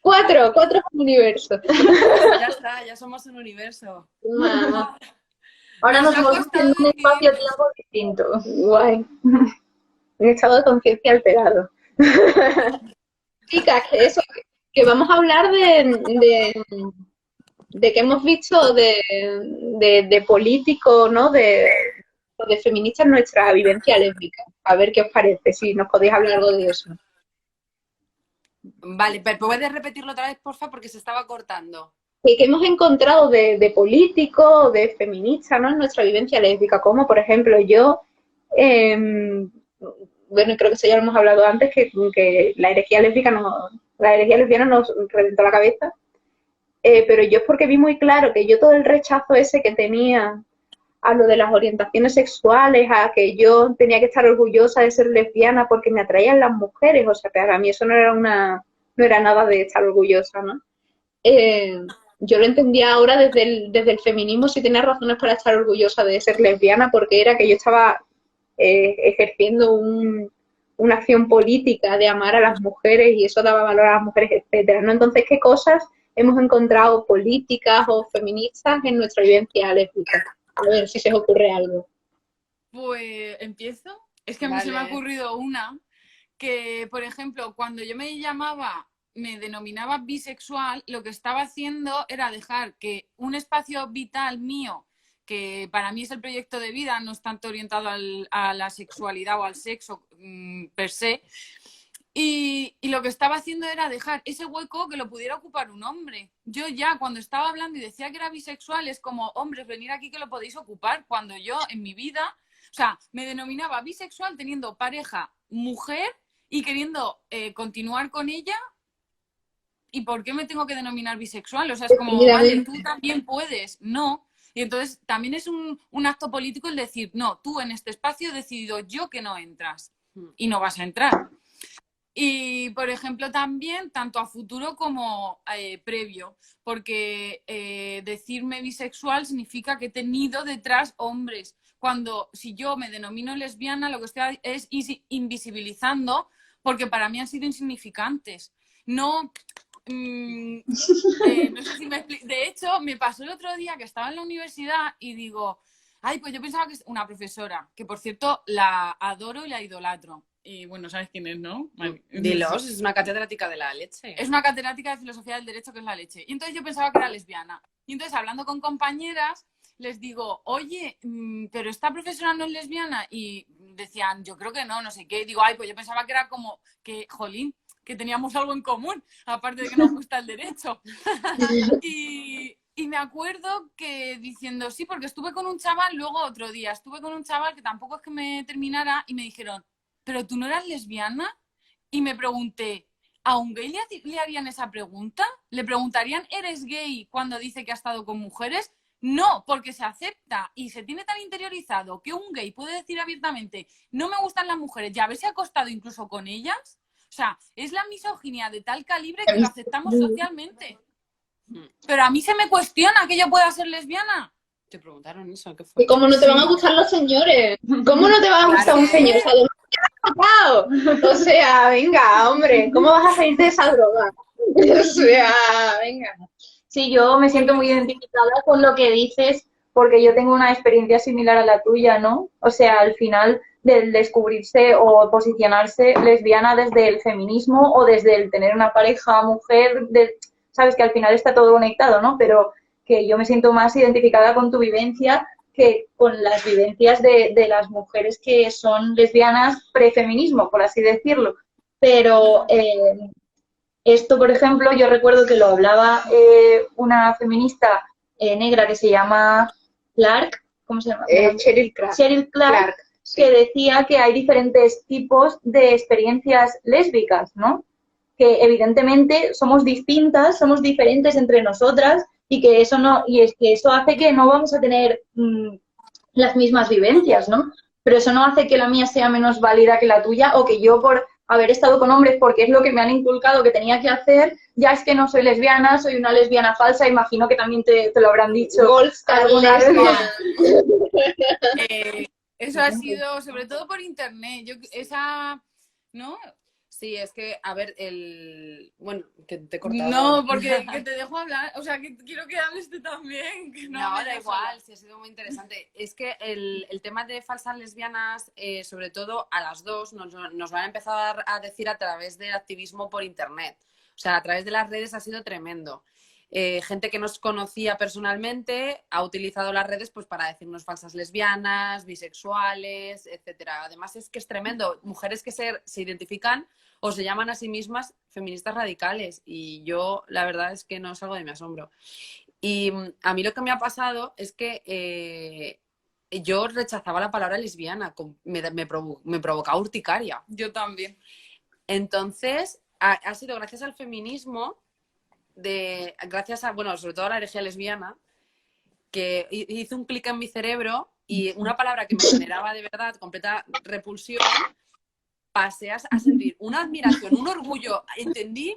Cuatro universos. Ya está, ya somos un universo. Mamá. Nos Ahora nos ha hemos costado visto en un un espacio-tiempo distinto. Guay. Un estado de conciencia alterado. Chicas, que vamos a hablar de que hemos visto de políticos, ¿no? De feministas nuestra vivencia lésbica. A ver qué os parece, si nos podéis hablar algo de eso. Vale, pero ¿puedes repetirlo otra vez, porfa? Porque se estaba cortando. Que hemos encontrado de políticos, de feministas, ¿no? En nuestra vivencia lésbica, como por ejemplo yo, bueno, creo que eso ya lo hemos hablado antes, que la herejía lesbiana nos reventó la cabeza, pero yo es porque vi muy claro que yo todo el rechazo ese que tenía a lo de las orientaciones sexuales, a que yo tenía que estar orgullosa de ser lesbiana porque me atraían las mujeres, o sea, que para mí eso no era nada de estar orgullosa, ¿no? Yo lo entendía ahora desde el feminismo, si tenía razones para estar orgullosa de ser lesbiana, porque era que yo estaba ejerciendo una acción política de amar a las mujeres y eso daba valor a las mujeres, etcétera, ¿no? Entonces, ¿qué cosas hemos encontrado políticas o feministas en nuestra vivencia lésbica? A ver si se os ocurre algo. Pues empiezo. Es que a mí se me ha ocurrido una que, por ejemplo, cuando yo me denominaba bisexual, lo que estaba haciendo era dejar que un espacio vital mío, que para mí es el proyecto de vida, no es tanto orientado a la sexualidad o al sexo per se, y lo que estaba haciendo era dejar ese hueco que lo pudiera ocupar un hombre. Yo ya cuando estaba hablando y decía que era bisexual, es como, hombres, venir aquí que lo podéis ocupar, cuando yo en mi vida, o sea, me denominaba bisexual teniendo pareja mujer y queriendo continuar con ella. ¿Y por qué me tengo que denominar bisexual? O sea, es como, vale, tú también puedes. No. Y entonces también es un acto político el decir, no, tú en este espacio he decidido yo que no entras y no vas a entrar. Y, por ejemplo, también, tanto a futuro como previo, porque decirme bisexual significa que he tenido detrás hombres. Cuando, si yo me denomino lesbiana, lo que estoy es invisibilizando, porque para mí han sido insignificantes. No... no sé si me explico. De hecho, me pasó el otro día que estaba en la universidad y digo, ay, pues yo pensaba que es una profesora, que por cierto la adoro y la idolatro. Y bueno, ¿sabes quién es, no? Dilos, es una catedrática de la leche. Es una catedrática de filosofía del derecho que es la leche. Y entonces yo pensaba que era lesbiana. Y entonces hablando con compañeras, les digo, oye, pero esta profesora no es lesbiana. Y decían, yo creo que no, no sé qué. Y digo, ay, pues yo pensaba que era como que, jolín, que teníamos algo en común, aparte de que nos gusta el derecho. Y me acuerdo que diciendo, sí, porque estuve con un chaval, luego otro día, estuve con un chaval que tampoco es que me terminara y me dijeron, ¿pero tú no eras lesbiana? Y me pregunté, ¿a un gay le harían esa pregunta? ¿Le preguntarían, ¿eres gay cuando dice que ha estado con mujeres? No, porque se acepta y se tiene tan interiorizado que un gay puede decir abiertamente, no me gustan las mujeres y haberse acostado incluso con ellas. O sea, es la misoginia de tal calibre que lo aceptamos socialmente. Pero a mí se me cuestiona que yo pueda ser lesbiana. Te preguntaron eso, ¿qué fue? ¿Y cómo no te van a gustar los señores? ¿Cómo no te va a gustar un señor? ¡Wow! O sea, venga, hombre, ¿cómo vas a salirte de esa droga? O sea, venga. Sí, yo me siento muy identificada con lo que dices porque yo tengo una experiencia similar a la tuya, ¿no? O sea, al final del descubrirse o posicionarse lesbiana desde el feminismo o desde el tener una pareja mujer, sabes que al final está todo conectado, ¿no? Pero que yo me siento más identificada con tu vivencia que con las vivencias de las mujeres que son lesbianas prefeminismo, por así decirlo. Pero esto, por ejemplo, yo recuerdo que lo hablaba una feminista negra que se llama Clark, ¿cómo se llama? Cheryl Clark. Cheryl Clark, Sí. que decía que hay diferentes tipos de experiencias lésbicas, ¿no? Que evidentemente somos distintas, somos diferentes entre nosotras y que eso no, y es que eso hace que no vamos a tener las mismas vivencias, ¿no? Pero eso no hace que la mía sea menos válida que la tuya o que yo por haber estado con hombres porque es lo que me han inculcado que tenía que hacer, ya es que no soy lesbiana, soy una lesbiana falsa, imagino que también te lo habrán dicho alguna vez. Eso ha sido, sobre todo por internet, ¿no? Sí, es que, a ver, bueno, que te he cortado. No, porque que te dejo hablar, o sea, que quiero que hables tú también. Que No, me da dejas igual, hablar. sí ha sido muy interesante. Es que el tema de falsas lesbianas, sobre todo a las dos, nos lo han empezado a decir a través del activismo por internet. O sea, a través de las redes ha sido tremendo. Gente que nos conocía personalmente ha utilizado las redes pues para decirnos falsas lesbianas, bisexuales, etcétera. Además es que es tremendo. Mujeres que se identifican o se llaman a sí mismas feministas radicales y yo la verdad es que no salgo de mi asombro. Y a mí lo que me ha pasado es que yo rechazaba la palabra lesbiana, me provocaba urticaria. Yo también. Entonces ha sido gracias al feminismo, gracias a, bueno, sobre todo a la herejía lesbiana, que hizo un clic en mi cerebro y una palabra que me generaba de verdad completa repulsión, pasé a sentir una admiración, un orgullo. Entendí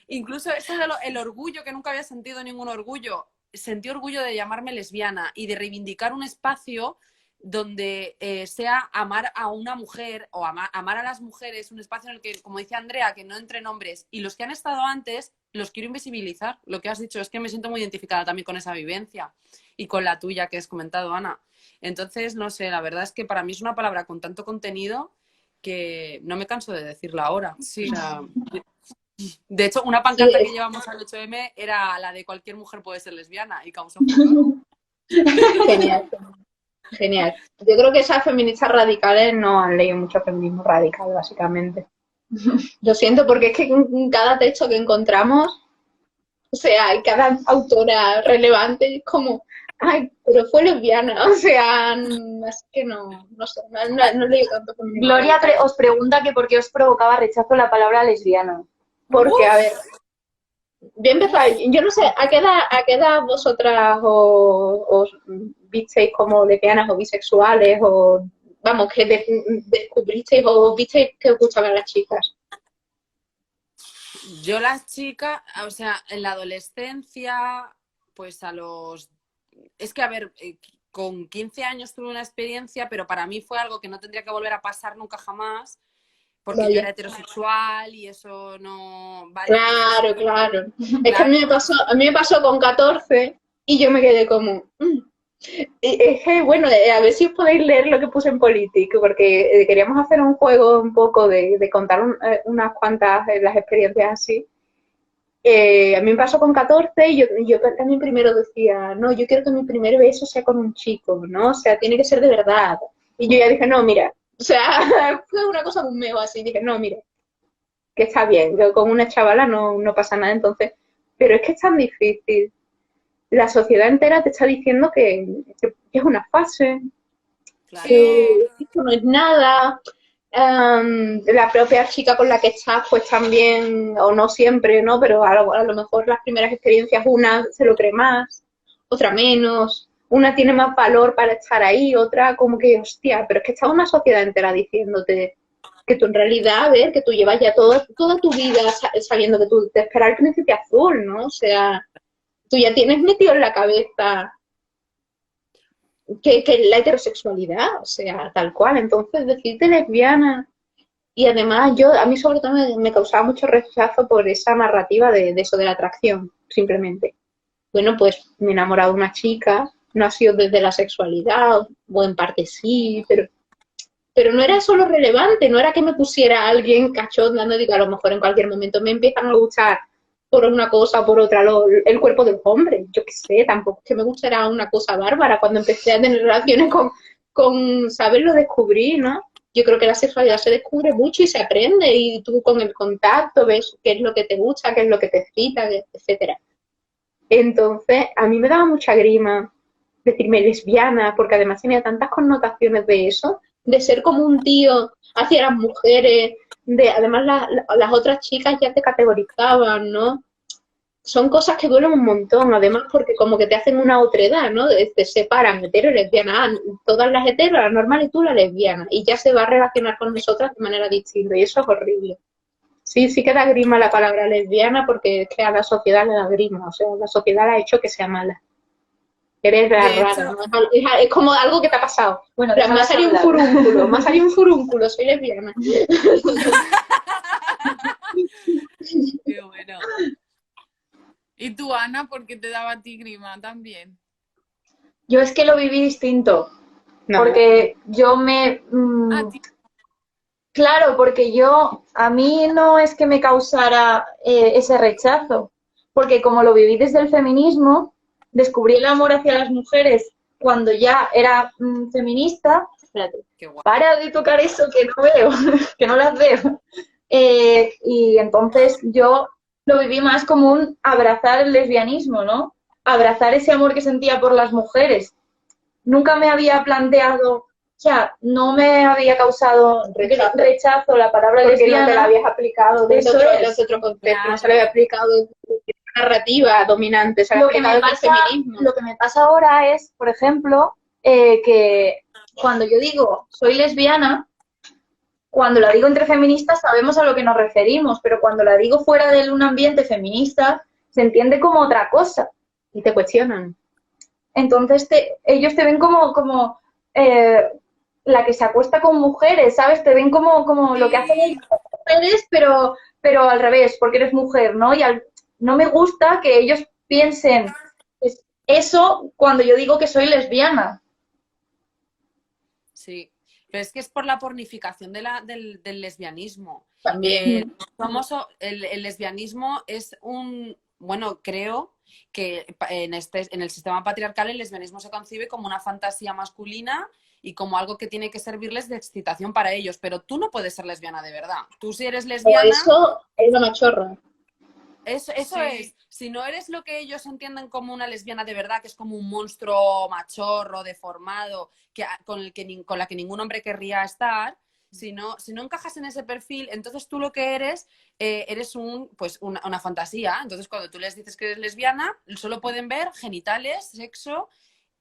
incluso eso el orgullo, que nunca había sentido ningún orgullo. Sentí orgullo de llamarme lesbiana y de reivindicar un espacio donde sea amar a una mujer o amar a las mujeres, un espacio en el que, como dice Andrea, que no entren hombres. Y los que han estado antes los quiero invisibilizar. Lo que has dicho es que me siento muy identificada también con esa vivencia y con la tuya que has comentado, Ana. Entonces, no sé, la verdad es que para mí es una palabra con tanto contenido que no me canso de decirla ahora. Sí. O sea, de hecho, una pancarta que llevamos al 8M era la de cualquier mujer puede ser lesbiana y causó furor. Genial. Genial. Yo creo que esas feministas radicales no han leído mucho feminismo radical, básicamente. Lo siento, porque es que en cada texto que encontramos, o sea, y cada autora relevante es como, ay, pero fue lesbiana, o sea, así que no sé, no leí tanto feminismo. Gloria os pregunta que por qué os provocaba rechazo la palabra lesbiana. Porque, a ver, voy a empezar, yo no sé, ¿a qué edad vosotras os visteis como lesbianas o bisexuales o, vamos, que descubristeis o visteis que os gustaban las chicas? Yo las chicas, o sea, en la adolescencia, pues es que, a ver, con 15 años tuve una experiencia, pero para mí fue algo que no tendría que volver a pasar nunca jamás, porque yo era heterosexual y eso no... Vale, Claro. Es que a mí me pasó con 14 y yo me quedé como... Es que, bueno, a ver si os podéis leer lo que puse en Politic, porque queríamos hacer un juego un poco de contar unas cuantas las experiencias así. A mí me pasó con 14 y yo también primero decía, no, yo quiero que mi primer beso sea con un chico, ¿no? O sea, tiene que ser de verdad. Y yo ya dije, no, mira, o sea, fue una cosa un meo así, dije, no, mira, que está bien, que con una chavala no pasa nada entonces, pero es que es tan difícil. La sociedad entera te está diciendo que es una fase, claro. que esto no es nada. La propia chica con la que estás, pues también, o no siempre, ¿no? Pero a lo mejor las primeras experiencias, una se lo cree más, otra menos, una tiene más valor para estar ahí, otra como que, hostia, pero es que está una sociedad entera diciéndote que tú en realidad, a ver, que tú llevas ya toda tu vida sabiendo que tú te esperas el príncipe azul, ¿no? O sea, tú ya tienes metido en la cabeza que la heterosexualidad, o sea, tal cual. Entonces, decirte lesbiana Y además a mí sobre todo me causaba mucho rechazo por esa narrativa de eso, de la atracción, simplemente. Bueno, pues me he enamorado de una chica, no ha sido desde la sexualidad, o en parte sí, pero no era eso lo relevante, no era que me pusiera alguien cachonda, no digo, a lo mejor en cualquier momento me empiezan a gustar por una cosa o por otra el cuerpo de un hombre, yo qué sé, tampoco es que me gustara una cosa bárbara cuando empecé a tener relaciones con saber, lo descubrí, ¿no? Yo creo que la sexualidad se descubre mucho y se aprende, y tú con el contacto ves qué es lo que te gusta, qué es lo que te excita, etcétera. Entonces, a mí me daba mucha grima decirme lesbiana, porque además tenía tantas connotaciones de eso, de ser como un tío hacia las mujeres, además las otras chicas ya te categorizaban, ¿no? Son cosas que duelen un montón, además porque como que te hacen una otredad, ¿no? Te separan hetero y lesbiana, todas las heteros, la normal y tú la lesbiana, y ya se va a relacionar con nosotras de manera distinta, y eso es horrible. Sí, sí que da grima la palabra lesbiana, porque es que a la sociedad le da grima, o sea, la sociedad la ha hecho que sea mala. Eres rara, ¿no? Es como algo que te ha pasado. Bueno, me ha salido un furúnculo, soy lesbiana. Qué bueno. ¿Y tú, Ana, por qué te daba a ti grima también? Yo es que lo viví distinto, No. porque yo Claro, porque a mí no es que me causara ese rechazo, porque como lo viví desde el feminismo, descubrí el amor hacia las mujeres cuando ya era feminista. Espérate, para de tocar eso que no veo, que no las veo. Y entonces yo lo viví más como un abrazar el lesbianismo, ¿no? Abrazar ese amor que sentía por las mujeres. Nunca me había planteado, o sea, no me había causado rechazo la palabra porque lesbiana. no te la habías aplicado desde otro contexto, claro. No se le había aplicado narrativa dominante, se le había aplicado el feminismo. Lo que me pasa ahora es, por ejemplo, que cuando yo digo soy lesbiana, cuando la digo entre feministas sabemos a lo que nos referimos, pero cuando la digo fuera de un ambiente feminista se entiende como otra cosa. Y te cuestionan. Entonces ellos te ven como la que se acuesta con mujeres, ¿sabes? Te ven como lo que hacen ellos con mujeres, pero al revés, porque eres mujer, ¿no? Y no me gusta que ellos piensen eso cuando yo digo que soy lesbiana. Sí, pero es que es por la pornificación del lesbianismo. También. El lesbianismo es bueno, creo que en el sistema patriarcal el lesbianismo se concibe como una fantasía masculina y como algo que tiene que servirles de excitación para ellos, pero tú no puedes ser lesbiana de verdad. Tú si eres lesbiana... Pero eso es una machorra. Eso sí. Es. Si no eres lo que ellos entienden como una lesbiana de verdad, que es como un monstruo machorro, deformado, con la que ningún hombre querría estar, si no encajas en ese perfil, entonces tú lo que eres una fantasía. Entonces cuando tú les dices que eres lesbiana, solo pueden ver genitales, sexo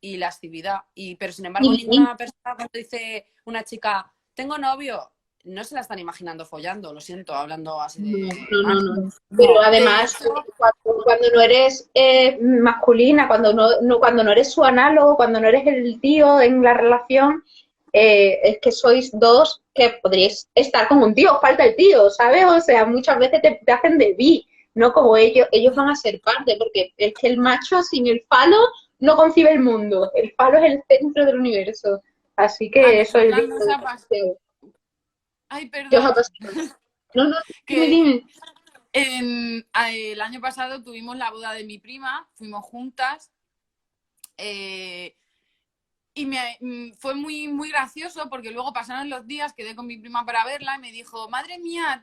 y lascividad. Pero sin embargo, ninguna persona cuando dice una chica, tengo novio, no se la están imaginando follando, lo siento, hablando así de... No. Pero además, cuando no eres masculina, cuando no eres su análogo, cuando no eres el tío en la relación, es que sois dos que podríais estar con un tío, falta el tío, ¿sabes? O sea, muchas veces te hacen de bi, no como ellos van a ser parte, porque es que el macho sin el falo no concibe el mundo, el falo es el centro del universo, así que eso es el Ay, perdón. ¿Qué os ha pasado? No, dime. El año pasado tuvimos la boda de mi prima, fuimos juntas y fue muy, muy gracioso porque luego pasaron los días, quedé con mi prima para verla y me dijo, madre mía,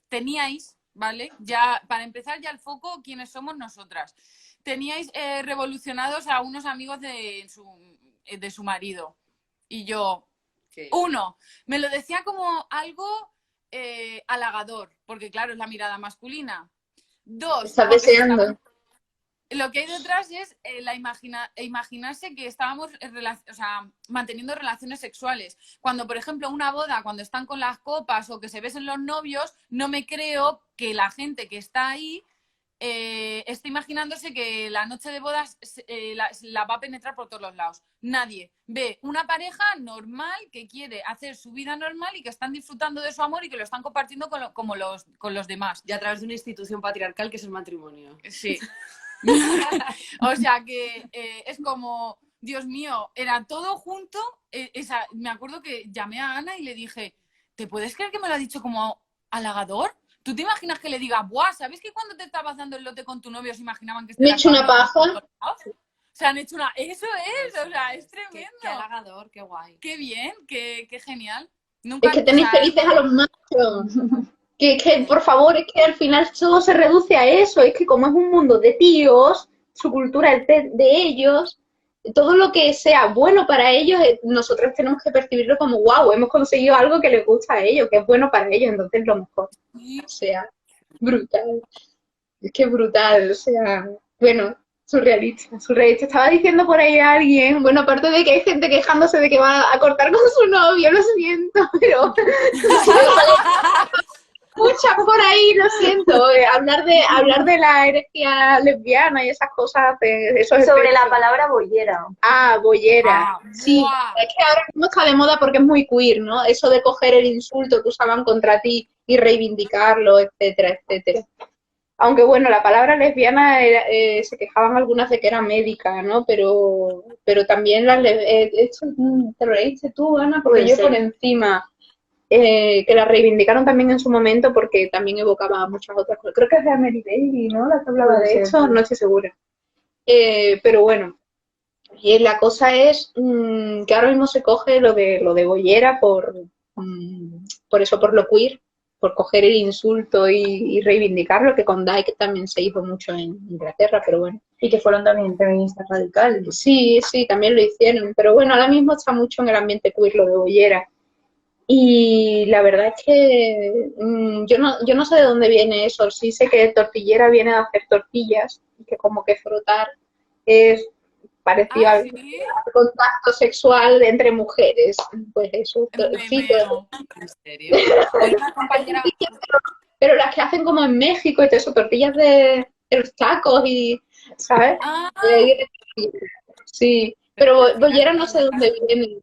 teníais, ¿vale? Ya, para empezar ya el foco, ¿quiénes somos nosotras? Teníais revolucionados a unos amigos de su marido. Y yo... Uno, me lo decía como algo halagador, porque claro, es la mirada masculina. Dos, estás deseando. Lo que hay detrás es imaginarse que estábamos manteniendo relaciones sexuales. Cuando, por ejemplo, una boda, cuando están con las copas o que se besen los novios, no me creo que la gente que está ahí está imaginándose que la noche de bodas la va a penetrar por todos los lados. Nadie ve una pareja normal que quiere hacer su vida normal y que están disfrutando de su amor y que lo están compartiendo con los demás. Y a través de una institución patriarcal que es el matrimonio. Sí. O sea que es como, Dios mío, era todo junto. Me acuerdo que llamé a Ana y le dije, ¿te puedes creer que me lo ha dicho como halagador? ¿Tú te imaginas que le diga, buah, ¿sabes que cuando te estabas dando el lote con tu novio se imaginaban que Me he hecho una paja. Se han hecho una... Eso es, o sea, es tremendo. Qué halagador, qué guay. Qué bien, qué genial. Es que tenéis felices a los machos. Que, por favor, es que al final todo se reduce a eso. Es que como es un mundo de tíos, su cultura es de ellos, todo lo que sea bueno para ellos, nosotros tenemos que percibirlo como, wow, hemos conseguido algo que les gusta a ellos, que es bueno para ellos, entonces lo mejor. O sea, brutal. Es que brutal, o sea, bueno, surrealista. Estaba diciendo por ahí a alguien, bueno, aparte de que hay gente quejándose de que va a cortar con su novio, lo siento, pero... Muchas por ahí, lo siento, hablar de la herejía lesbiana y esas cosas, sobre la palabra bollera. Ah, bollera. Sí, wow. es que ahora mismo está de moda porque es muy queer, ¿no? Eso de coger el insulto que usaban contra ti y reivindicarlo, etcétera, etcétera. Aunque bueno, la palabra lesbiana se quejaban algunas de que era médica, ¿no? Pero también te lo leíste tú, Ana, porque Pues yo sí. por encima... que la reivindicaron también en su momento porque también evocaba muchas otras cosas. Creo que es de Mary Daly, ¿no? La que hablaba de esto, no estoy segura. Pero bueno, y la cosa es que ahora mismo se coge lo de bollera por eso, por lo queer, por coger el insulto y reivindicarlo, que con Dyke también se hizo mucho en Inglaterra, pero bueno. Y que fueron también feministas radicales. Sí, también lo hicieron, pero bueno, ahora mismo está mucho en el ambiente queer lo de bollera. Y la verdad es que yo no sé de dónde viene eso. Sí sé que tortillera viene de hacer tortillas y que como que frotar es parecido al contacto sexual entre mujeres. Pues eso, sí, ¿En serio? Una compañera... pero las que hacen como en México y todo eso, tortillas de los tacos y, ¿sabes? Sí, pero bollera no sé de dónde viene.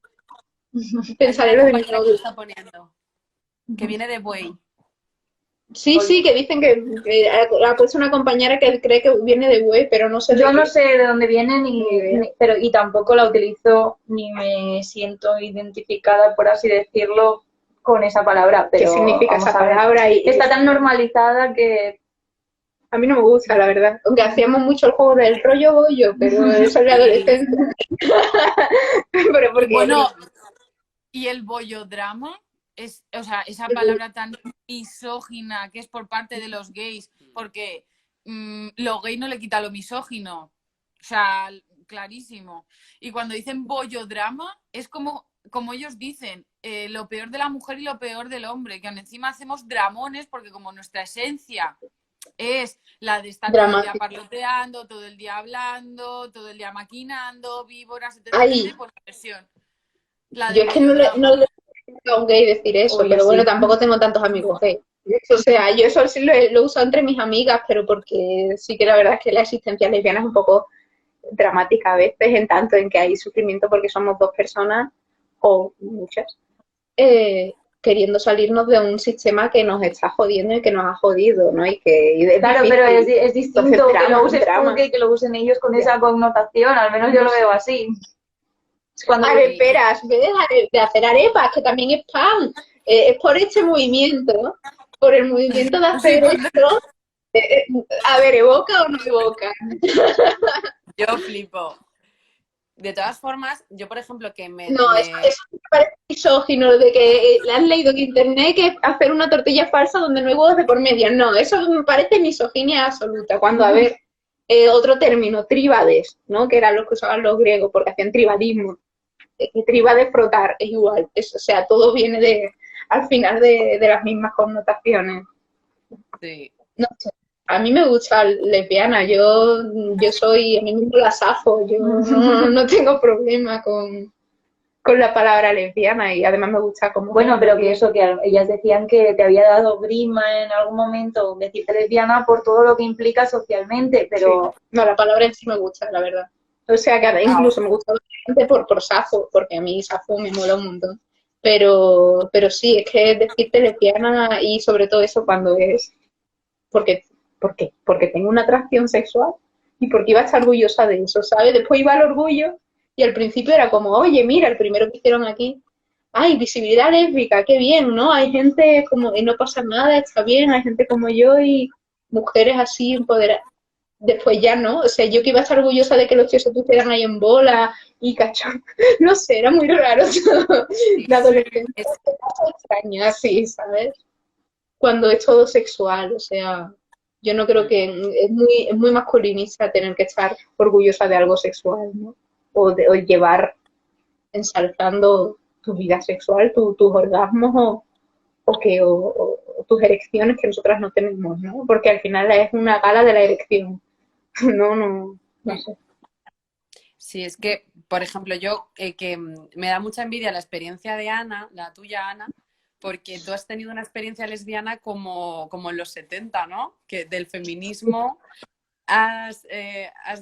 Pensaré lo de mi novio. Está poniendo, que viene de buey. Sí, que dicen que ha puesto una compañera que cree que viene de buey, pero no sé. Yo no sé de dónde viene pero tampoco la utilizo ni me siento identificada, por así decirlo, con esa palabra. Pero ¿qué significa esa palabra? Y está tan normalizada que a mí no me gusta, la verdad. Aunque hacíamos mucho el juego del rollo bollo, pero eso es de adolescente. Pero porque bueno, y el bollodrama es, o sea, esa palabra tan misógina que es por parte de los gays, porque lo gay no le quita lo misógino. O sea, clarísimo. Y cuando dicen bollodrama, es como ellos dicen, lo peor de la mujer y lo peor del hombre, que encima hacemos dramones porque como nuestra esencia es la de estar todo el día parloteando, todo el día hablando, todo el día maquinando, víboras, etc. Por presión. Yo es que no le a un gay decir eso, pero bueno, tampoco tengo tantos amigos gay. O sea, yo eso sí lo uso entre mis amigas, pero porque sí que la verdad es que la existencia lesbiana es un poco dramática a veces, en tanto en que hay sufrimiento porque somos dos personas, o muchas, queriendo salirnos de un sistema que nos está jodiendo y que nos ha jodido, ¿no? Claro, pero es distinto que lo uses tú que lo usen ellos con esa connotación, al menos yo lo veo así. Areperas, en vez de hacer arepas, que también es pan, es por este movimiento, por el movimiento de hacer esto. A ver, ¿evoca o no evoca? Yo flipo. De todas formas, yo por ejemplo que No, eso me parece misógino, de que le has leído en internet que hacer una tortilla falsa donde no hay huevos de por medio. No, eso me parece misoginia absoluta. Cuando, a ver, otro término, tríbades, ¿no? Que eran los que usaban los griegos porque hacían tribadismo. Tríbades frotar, es igual. O sea, todo viene al final de las mismas connotaciones. Sí. No sé. A mí me gusta lesbiana, yo soy, a mí mismo la zafo, yo no tengo problema con con la palabra lesbiana y además me gusta como... Bueno, pero que eso, que ellas decían que te había dado grima en algún momento decirte lesbiana por todo lo que implica socialmente, pero... Sí. No, la palabra en sí me gusta, la verdad. O sea, que incluso me gusta bastante por Safo, porque a mí Safo me mola un montón. Pero sí, es que decirte lesbiana y sobre todo eso cuando es... Porque tengo una atracción sexual y porque iba a estar orgullosa de eso, ¿sabes? Después iba al orgullo y al principio era como, oye, mira, el primero que hicieron aquí, ay, visibilidad lésbica, qué bien, ¿no? Hay gente como, y no pasa nada, está bien, hay gente como yo y mujeres así empoderadas. Después ya no, o sea, yo que iba a estar orgullosa de que los tíos se pusieran ahí en bola y cachón, no sé, era muy raro todo. La adolescencia es extraña, así, ¿sabes? Cuando es todo sexual, o sea, yo no creo que es muy masculinista tener que estar orgullosa de algo sexual, ¿no? O llevar ensalzando tu vida sexual, tus orgasmos o tus erecciones que nosotras no tenemos, ¿no? Porque al final es una gala de la erección. No sé. Sí, es que, por ejemplo, yo que me da mucha envidia la experiencia de Ana, la tuya, Ana, porque tú has tenido una experiencia lesbiana como en los 70, ¿no? Que del feminismo has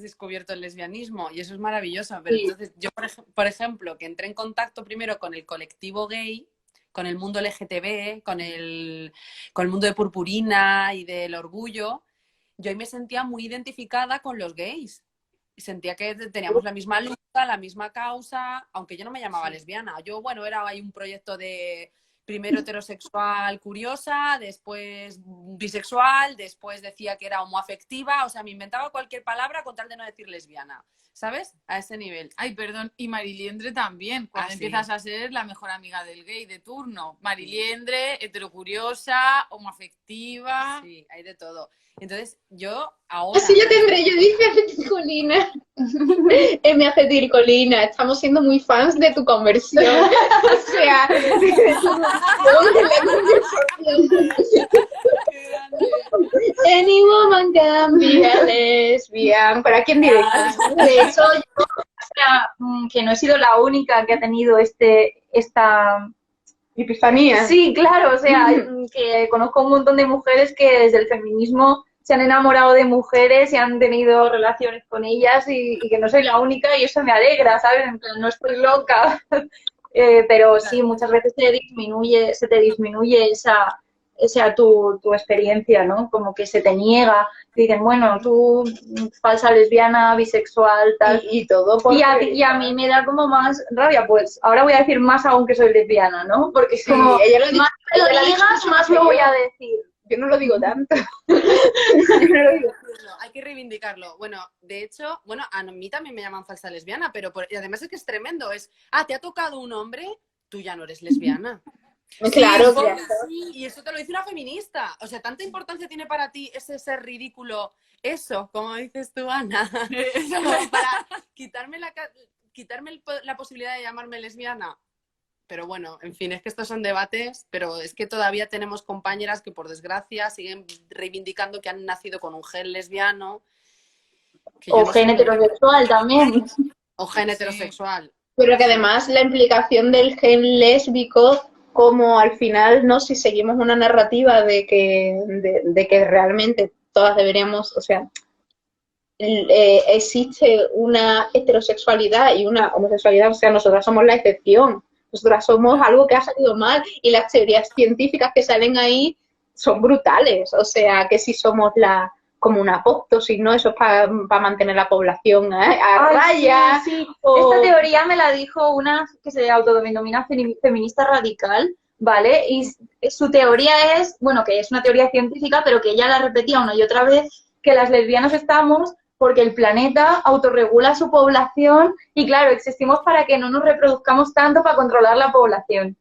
descubierto el lesbianismo y eso es maravilloso. Pero entonces yo, por ejemplo, que entré en contacto primero con el colectivo gay, con el mundo LGTB, con el mundo de Purpurina y del orgullo, yo ahí me sentía muy identificada con los gays. Y sentía que teníamos la misma lucha, la misma causa, aunque yo no me llamaba lesbiana. Yo, bueno, era ahí un proyecto de primero heterosexual curiosa, después bisexual, después decía que era homoafectiva, o sea, me inventaba cualquier palabra con tal de no decir lesbiana, ¿sabes? A ese nivel. Ay, perdón, y Mariliendre también, cuando empiezas a ser la mejor amiga del gay de turno. Mariliendre, heterocuriosa, homoafectiva... Sí, hay de todo. Entonces, yo ahora... Así yo tendré, yo dije acetilcolina. Me acetilcolina, estamos siendo muy fans de tu conversión. O sea, Any woman can be a lesbian. ¿Para quién diré? De hecho, yo, o sea, que no he sido la única que ha tenido esta epifanía. Sí, claro, o sea, que conozco un montón de mujeres que desde el feminismo se han enamorado de mujeres y han tenido relaciones con ellas y que no soy la única y eso me alegra, ¿sabes? En plan, no estoy loca, pero sí, muchas veces se te disminuye esa tu experiencia, ¿no? Como que se te niega, dicen, bueno, tú falsa lesbiana, bisexual, tal. Y todo. Y a mí me da como más rabia, pues ahora voy a decir más aún que soy lesbiana, ¿no? Porque sí, como ella lo más lo digas, más lo voy a decir. Yo no lo digo tanto. Hay que reivindicarlo. Bueno, de hecho, bueno, a mí también me llaman falsa lesbiana, pero y además es que es tremendo. ¿te ha tocado un hombre? Tú ya no eres lesbiana. Claro, sí, y eso te lo dice una feminista. O sea, ¿tanta importancia tiene para ti ese ser ridículo? Eso, como dices tú, Ana, para quitarme la posibilidad de llamarme lesbiana. Pero bueno, en fin, es que estos son debates, pero es que todavía tenemos compañeras que por desgracia siguen reivindicando que han nacido con un gen lesbiano. O gen heterosexual también. O gen heterosexual. Pero que además la implicación del gen lésbico, como al final, ¿no? Si seguimos una narrativa de que realmente todas deberíamos, o sea, existe una heterosexualidad y una homosexualidad, o sea, nosotras somos la excepción. Nosotras somos algo que ha salido mal y las teorías científicas que salen ahí son brutales. O sea, que si somos como una apoptosis, ¿no? Eso es para mantener la población a raya. Sí. Esta teoría me la dijo una que se autodenomina feminista radical, ¿vale? Y su teoría es, bueno, que es una teoría científica, pero que ella la repetía una y otra vez, que las lesbianas estamos porque el planeta autorregula su población y, claro, existimos para que no nos reproduzcamos tanto para controlar la población.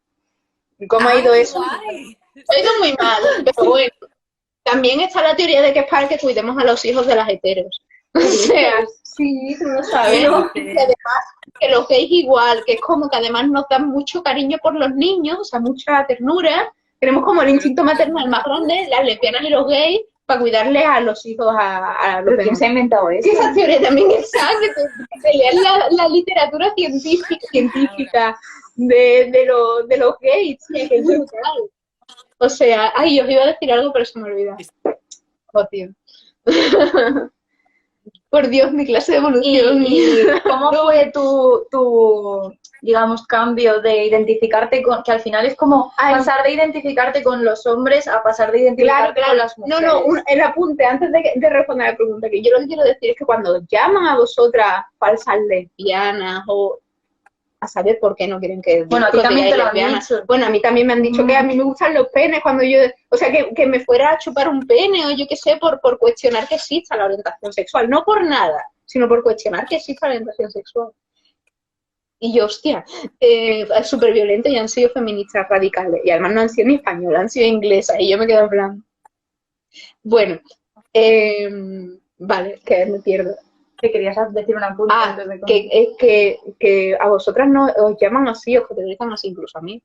¿Cómo ha ido eso? Guay. Ha ido muy mal, pero bueno. También está la teoría de que es para que cuidemos a los hijos de las heteros. O sea, sí, tú lo sabes. Y además, que los gays igual, que es como que además nos dan mucho cariño por los niños, o sea, mucha ternura. Tenemos como el instinto maternal más grande, las lesbianas y los gays, para cuidarle a los hijos, a los ¿Pero quién demás. se ha inventado eso? Sí, esa teoría también está, que te leas la literatura científica de los gays, tía, que es brutal. O sea, ay, os iba a decir algo, pero se me olvida. Oh, tío. Por Dios, mi clase de evolución. ¿Y cómo fue tu, digamos, cambio de identificarte con, que al final es como pasar de identificarte con los hombres a pasar de identificarte con las mujeres? No, el apunte, antes de responder a la pregunta, que yo lo que quiero decir es que cuando llaman a vosotras falsas lesbianas o a saber por qué no quieren que Bueno, a ti os también digáis te lo han lesbianas. dicho. Bueno, a mí también me han dicho que a mí me gustan los penes cuando yo, o sea, que me fuera a chupar un pene o yo qué sé, por cuestionar que exista la orientación sexual, no por nada, sino por cuestionar que exista la orientación sexual. Y yo, hostia, es súper violento y han sido feministas radicales. Y además no han sido ni españolas, han sido inglesas. Y yo me quedo en plan... Bueno, vale, que me pierdo. Que querías decir una punta antes de que a vosotras no os llaman así, os categorizan así, incluso a mí,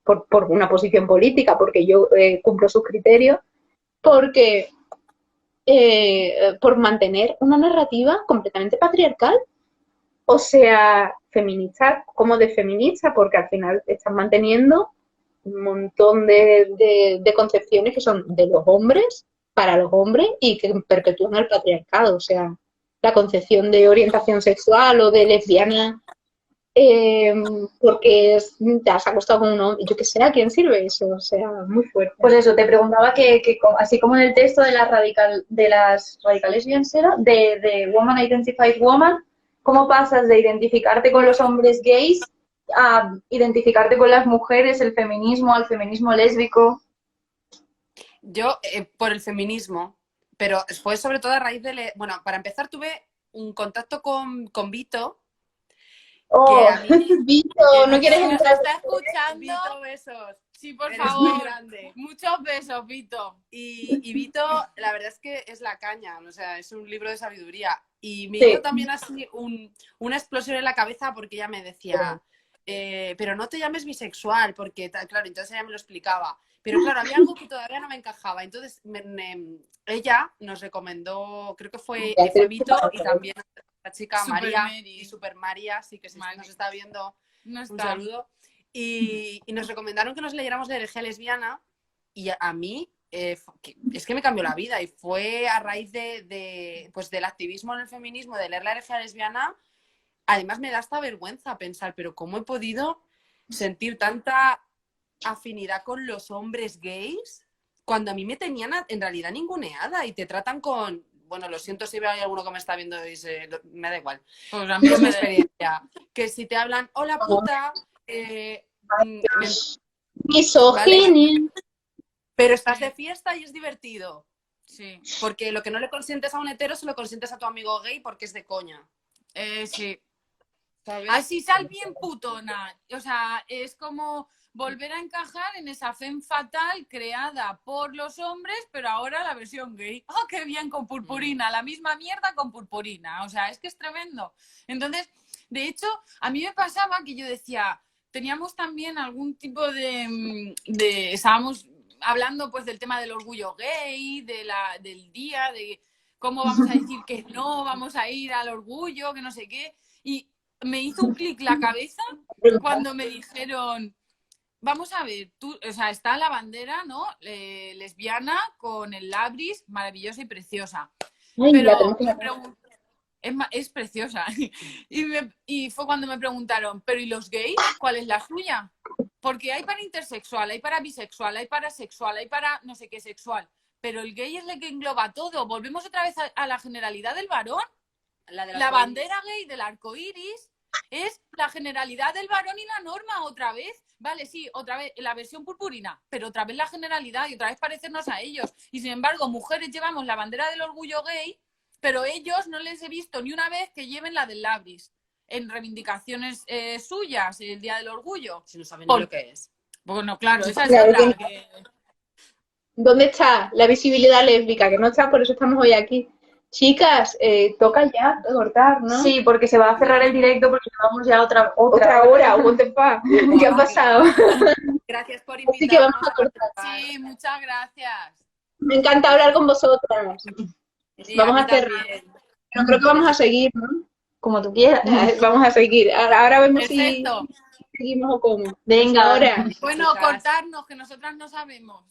por una posición política, porque yo cumplo sus criterios, porque por mantener una narrativa completamente patriarcal, o sea, feminista, como de feminista, porque al final están manteniendo un montón de concepciones que son de los hombres, para los hombres, y que perpetúan el patriarcado, o sea, la concepción de orientación sexual o de lesbiana, porque te has acostado con un hombre, yo que sé, ¿a quién sirve eso? O sea, muy fuerte. Pues eso, te preguntaba que así como en el texto de las radicales bien será, de Woman Identified Woman, ¿cómo pasas de identificarte con los hombres gays a identificarte con las mujeres, el feminismo, al feminismo lésbico? Yo, por el feminismo, pero fue sobre todo a raíz de... Bueno, para empezar tuve un contacto con Vito. Oh, que a mí, Vito, ¿no quieres Nos entrar? está escuchando. Vito, besos. Sí, por Eres favor. muy grande. Muchos besos, Vito. Y Vito, la verdad es que es la caña, o sea, es un libro de sabiduría. Y me Sí. hizo también así una explosión en la cabeza porque ella me decía, pero no te llames bisexual, porque, claro, entonces ella me lo explicaba. Pero claro, había algo que todavía no me encajaba. Entonces ella nos recomendó, creo que fue Vito y también la chica Super María Mary. y Super María, sí que nos está viendo. No Un está. saludo. Y nos recomendaron que nos leyéramos de herejía lesbiana y a mí es que me cambió la vida y fue a raíz pues del activismo en el feminismo, de leer la herejía lesbiana. Además me da hasta vergüenza pensar, pero ¿cómo he podido sentir tanta afinidad con los hombres gays cuando a mí me tenían en realidad ninguneada y te tratan con... Bueno, lo siento si hay alguno que me está viendo y me da igual. Pues a mí Es me mi experiencia. Que si te hablan, hola puta, Misoginia. pero estás de fiesta y es divertido. Sí, Porque lo que no le consientes a un hetero se lo consientes a tu amigo gay porque es de coña. sí. ¿Sabes? Así sal bien putona. O sea, es como volver a encajar en esa femme fatal creada por los hombres, pero ahora la versión gay. ¡Oh, qué bien con purpurina! La misma mierda con purpurina. O sea, es que es tremendo. Entonces, de hecho, a mí me pasaba que yo decía, teníamos también algún tipo estábamos hablando pues del tema del orgullo gay, del día, de cómo vamos a decir que no vamos a ir al orgullo, que no sé qué. Y me hizo un clic la cabeza cuando me dijeron, vamos a ver, o sea, está la bandera, ¿no? Lesbiana con el labris, maravillosa y preciosa. Ay, Pero me pregunté, es preciosa. Y fue cuando me preguntaron, ¿pero y los gays? ¿Cuál es la suya? Porque hay para intersexual, hay para bisexual, hay para sexual, hay para no sé qué sexual. Pero el gay es el que engloba todo. Volvemos otra vez a la generalidad del varón. La bandera gay del arco iris es la generalidad del varón y la norma otra vez. Vale, sí, otra vez la versión purpurina, pero otra vez la generalidad y otra vez parecernos a ellos. Y sin embargo, mujeres llevamos la bandera del orgullo gay, pero ellos no les he visto ni una vez que lleven la del labris en reivindicaciones suyas, el Día del Orgullo. Si no saben ni lo que es. Bueno, claro, esa es Claro, otra. ¿Dónde está la visibilidad lésbica? Que no está, por eso estamos hoy aquí. Chicas, toca ya cortar, ¿no? sí, porque se va a cerrar el directo porque llevamos ya otra Otra hora, what the fuck. ¿Qué ha pasado? Gracias por Así que vamos invitarnos. a cortar. Sí, muchas gracias. Me encanta hablar con vosotras. Sí, Vamos mí a cerrar. también. Pero creo que vamos a seguir, ¿no? Como tú quieras. Vamos a seguir. Ahora vemos Perfecto. si seguimos o cómo. Venga, Ahora. Bueno, Chicas. cortarnos, que nosotras no sabemos.